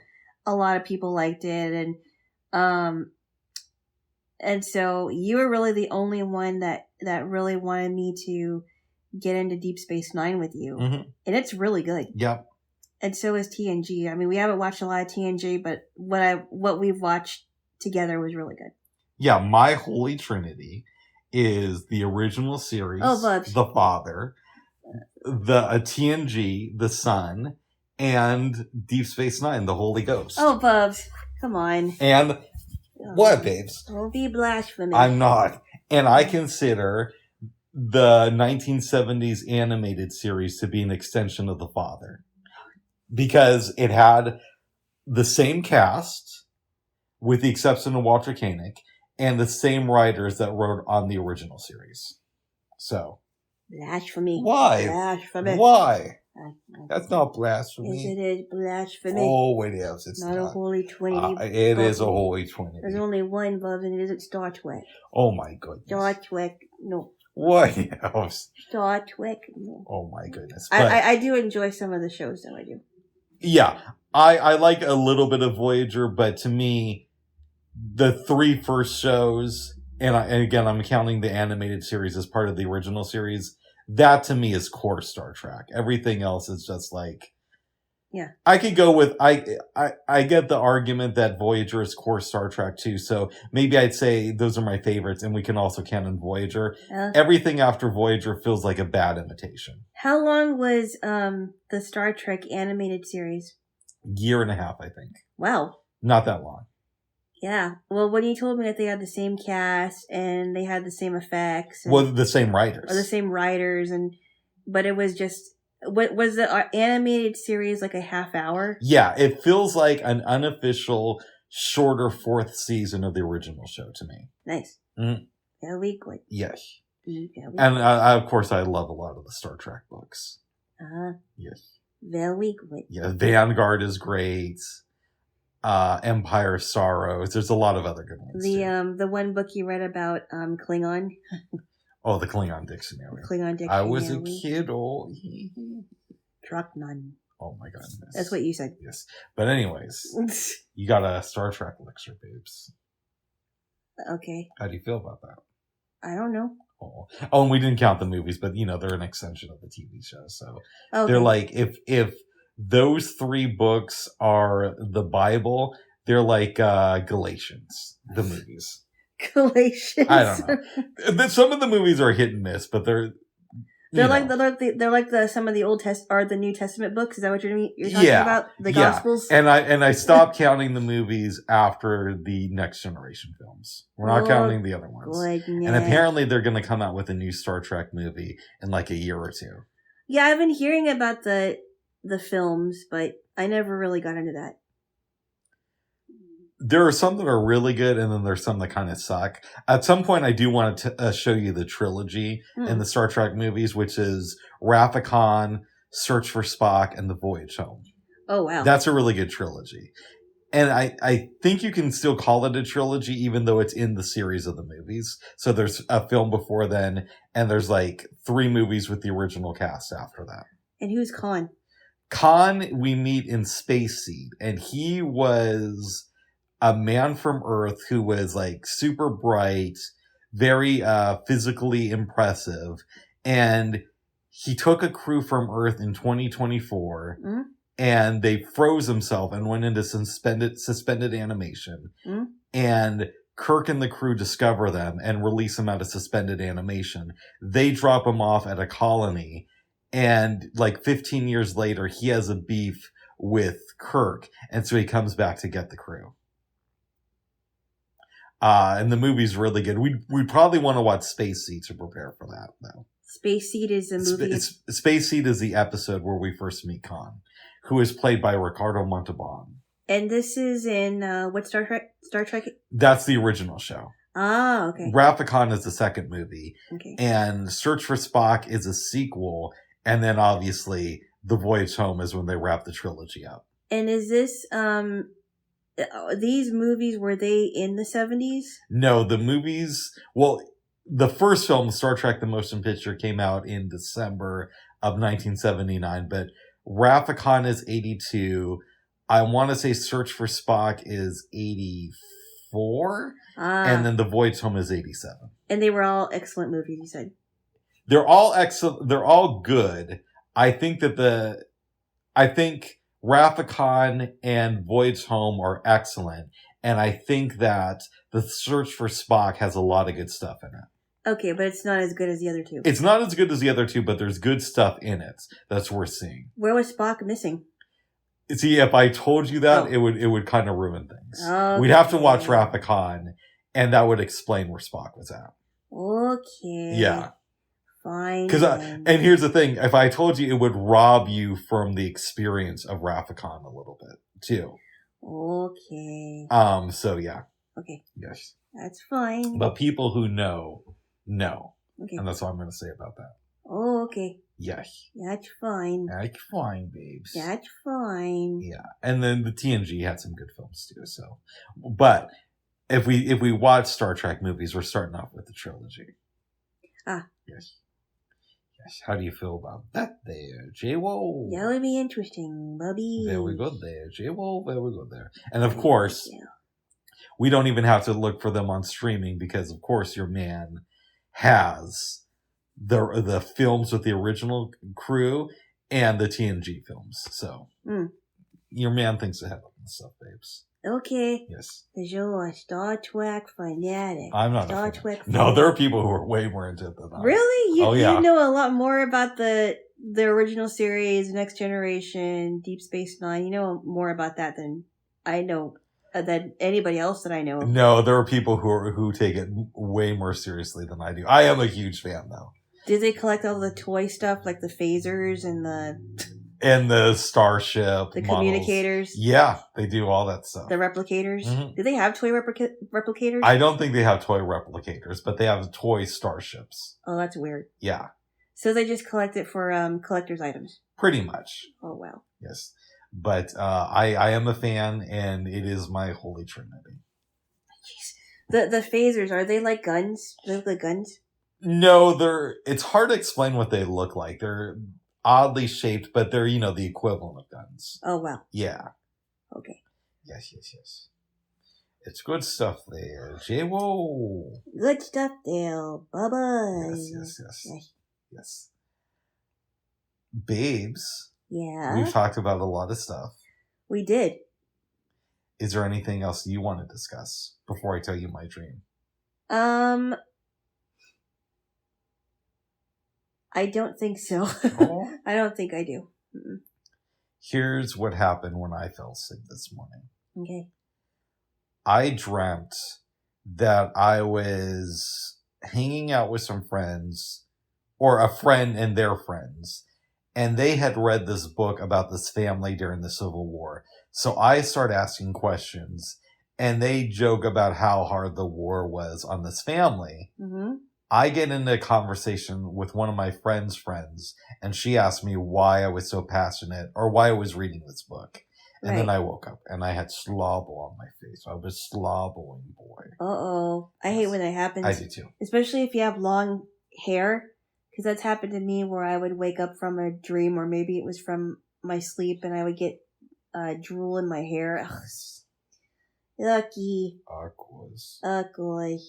a lot of people liked it, and so you were really the only one that really wanted me to get into Deep Space Nine with you, and it's really good. Yep. And so is TNG. I mean, we haven't watched a lot of TNG, but what we've watched together was really good. Yeah, my holy trinity is the original series, The Father, the TNG, The Son, and Deep Space Nine, The Holy Ghost. Oh, Bubs, come on. And what, babes? Don't be blasphemous. I'm not. And I consider the 1970s animated series to be an extension of The Father. Because it had the same cast, with the exception of Walter Koenig, and the same writers that wrote on the original series. So. Blasphemy. Why? Blasphemy. Why? That's not blasphemy. Yes, it is blasphemy. Oh, it is. It's not a holy trinity. It is a holy trinity. There's only one, Bubs, and it isn't Star Trek. Oh, my goodness. Star Trek, no. What else? Star Trek, no. Oh, my goodness. But I do enjoy some of the shows, though, I do. Yeah, I like a little bit of Voyager, but to me, the 3 first shows, and again, I'm counting the animated series as part of the original series, that to me is core Star Trek. Everything else is just like, yeah. I could go with, I get the argument that Voyager is core Star Trek too, so maybe I'd say those are my favorites, and we can also count in Voyager. Everything after Voyager feels like a bad imitation. How long was the Star Trek animated series? Year and a half, I think. Wow. Not that long. Yeah. Well, when you told me that they had the same cast and they had the same effects. Well, the same writers. Or the same writers, but it was just... What was the animated series like a half hour? Yeah, it feels like an unofficial, shorter 4th season of the original show to me. Nice. Very good. Yes. And of course, I love a lot of the Star Trek books. Yes. Very good. Yeah, Vanguard is great. Empire of Sorrows. There's a lot of other good ones. The one book you read about Klingon. Oh, the Klingon Dictionary. Klingon Dictionary. I was a kid. Oh, Druckmann. Oh my goodness. That's what you said. Yes. But anyways, you got a Star Trek lecture, babes. Okay. How do you feel about that? I don't know. Oh, and we didn't count the movies, but they're an extension of the TV show. So they're like, if those 3 books are the Bible, they're like Galatians, the movies. Galatians. I don't know. Some of the movies are hit and miss, but they're like some of the the New Testament books. Is that what you're talking about? The Gospels. And I stopped counting the movies after the Next Generation films. We're not counting the other ones. Goodness. And apparently they're going to come out with a new Star Trek movie in like a year or 2. Yeah, I've been hearing about the films, but I never really got into that. There are some that are really good, and then there's some that kind of suck. At some point, I do want to show you the trilogy in the Star Trek movies, which is Wrath of Khan, Search for Spock, and The Voyage Home. Oh, wow. That's a really good trilogy. And I think you can still call it a trilogy, even though it's in the series of the movies. So there's a film before then, and there's like 3 movies with the original cast after that. And who's Khan? Khan, we meet in Space Seed, and he was a man from Earth who was like super bright, very physically impressive, and he took a crew from Earth in 2024 and they froze himself and went into suspended animation. And Kirk and the crew discover them and release him out of suspended animation. They drop him off at a colony, and like 15 years later, he has a beef with Kirk, and so he comes back to get the crew. And the movie's really good. We'd probably want to watch Space Seed to prepare for that, though. Space Seed is a movie. Space Seed is the episode where we first meet Khan, who is played by Ricardo Montalban. And this is in what Star Trek? That's the original show. Ah, okay. Wrath of Khan is the second movie. Okay. And Search for Spock is a sequel. And then obviously The Voyage Home is when they wrap the trilogy up. And is this, these movies, were they in the 70s? No, the movies, well, the first film, Star Trek The Motion Picture, came out in December of 1979, but Wrath of Khan is 82. I want to say Search for Spock is 84, and then The Voyage Home is 87. And they were all excellent movies, you said? They're all excellent. They're all good. I think Wrath of Khan and Voyage Home are excellent, and I think that The Search for Spock has a lot of good stuff in it. Okay, but it's not as good as the other two. It's not as good as the other two, but there's good stuff in it that's worth seeing. Where was Spock missing? See, if I told you that, it would kind of ruin things. Okay. We'd have to watch Wrath of Khan, and that would explain where Spock was at. Okay. Yeah. Fine. And here's the thing: if I told you, it would rob you from the experience of Wrath of Khan a little bit too. Okay. So yeah. Okay. Yes. That's fine. But people who know. Okay. And that's all I'm going to say about that. Oh, okay. Yes. That's fine. That's fine, babes. That's fine. Yeah. And then the TNG had some good films too, so. But if we watch Star Trek movies, we're starting off with the trilogy. Ah. Yes. Yes. How do you feel about that there, Jaylo? That would be interesting, Bubby. Very good there, Jaylo. Very good there. And of course, we don't even have to look for them on streaming because, of course, your man has the films with the original crew and the TNG films. So your man thinks ahead of this stuff, babes. Okay. Yes. Because you're a Star Trek fanatic. I'm not Star a fan. Trek No, there are people who are way more into it than I. Really? Yeah. You know a lot more about the original series, Next Generation, Deep Space Nine. You know more about that than I know. Than anybody else that I know. No, there are people who take it way more seriously than I do. I am a huge fan, though. Did they collect all the toy stuff, like the phasers and the starship, the models. Communicators? Yeah, they do all that stuff. The replicators? Mm-hmm. Do they have toy replicators? I don't think they have toy replicators, but they have toy starships. Oh, that's weird. Yeah. So they just collect it for collector's items? Pretty much. Oh, wow. Yes. But I am a fan, and it is my holy trinity. Jeez. The phasers, are they like guns? Do they look like guns? No, it's hard to explain what they look like. They're oddly shaped, but they're, the equivalent of guns. Oh, wow. Yeah. Okay. Yes. It's good stuff there. Jaylo. Good stuff there. Bye-bye. Yes. Babes. Yeah. We've talked about a lot of stuff. We did. Is there anything else you want to discuss before I tell you my dream? I don't think so. Oh? I don't think I do. Mm-mm. Here's what happened when I fell sick this morning. Okay. I dreamt that I was hanging out with some friends, or a friend and their friends, and they had read this book about this family during the Civil War. So I start asking questions, and they joke about how hard the war was on this family. Mm-hmm. I get into a conversation with one of my friend's friends, and she asked me why I was so passionate, or why I was reading this book. And then I woke up, and I had slobber on my face. I was slobbering, boy. Uh-oh. I hate when that happens. I do too. Especially if you have long hair. Because that's happened to me where I would wake up from a dream, or maybe it was from my sleep, and I would get drool in my hair. Ugh. Lucky. Ugly.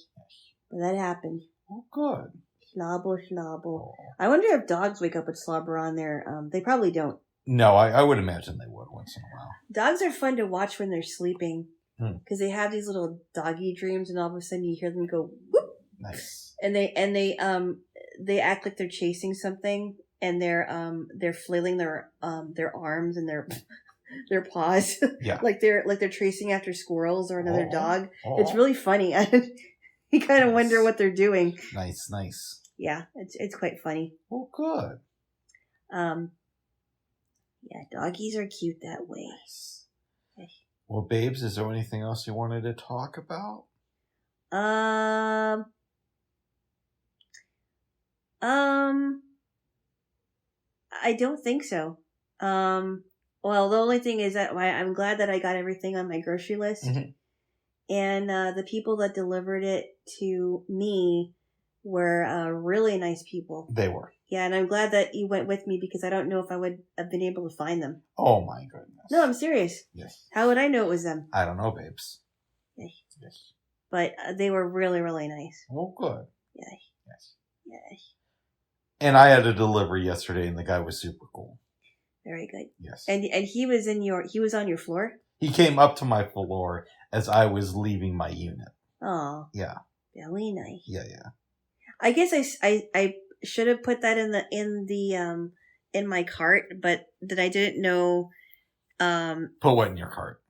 But that happened. Oh, good. Slobber. Oh. I wonder if dogs wake up with slobber on there. They probably don't. No, I would imagine they would once in a while. Dogs are fun to watch when they're sleeping. Because they have these little doggy dreams, and all of a sudden you hear them go whoop. Nice. And they act like they're chasing something, and they're flailing their arms, and their paws. Yeah. like they're tracing after squirrels or another dog. Oh. It's really funny. You kind of wonder what they're doing. Nice. Yeah, it's quite funny. Oh, good. Yeah, doggies are cute that way. Nice. Well, babes, is there anything else you wanted to talk about? I don't think so. Well, the only thing is that I'm glad that I got everything on my grocery list. Mm-hmm. And the people that delivered it to me were really nice people. They were. Yeah, and I'm glad that you went with me because I don't know if I would have been able to find them. Oh, my goodness. No, I'm serious. Yes. How would I know it was them? I don't know, babes. Yes. Yes. But they were really, really nice. Oh, good. Yeah. Yes. Yeah. And I had a delivery yesterday, and the guy was super cool. Very good. Yes. And he was on your floor? He came up to my floor as I was leaving my unit. Oh. Yeah. Very nice. Yeah. I guess I should have put that in my cart, but that I didn't know. Put what in your cart?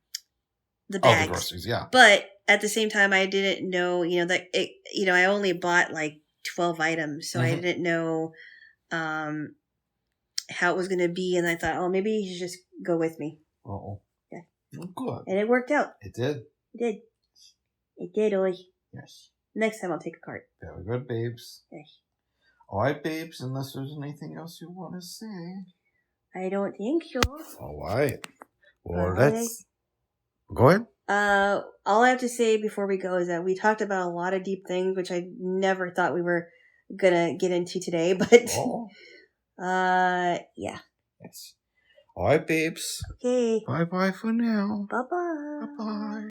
The bags. Oh, the groceries. Yeah. But at the same time, I didn't know. That it. I only bought like 12 items, so I didn't know how it was going to be, and I thought, oh, maybe you should just go with me. Oh. Yeah. Oh, good. And it worked out. It did. It did, oi. Yes. Next time I'll take a cart. Very good, babes. Yes. All right, babes, unless there's anything else you want to say. I don't think so. All right. Well, let's... Go ahead. All I have to say before we go is that we talked about a lot of deep things, which I never thought we were gonna get into today, but... yeah. Yes. All right, babes. Okay. Bye-bye for now. Bye-bye. Bye-bye.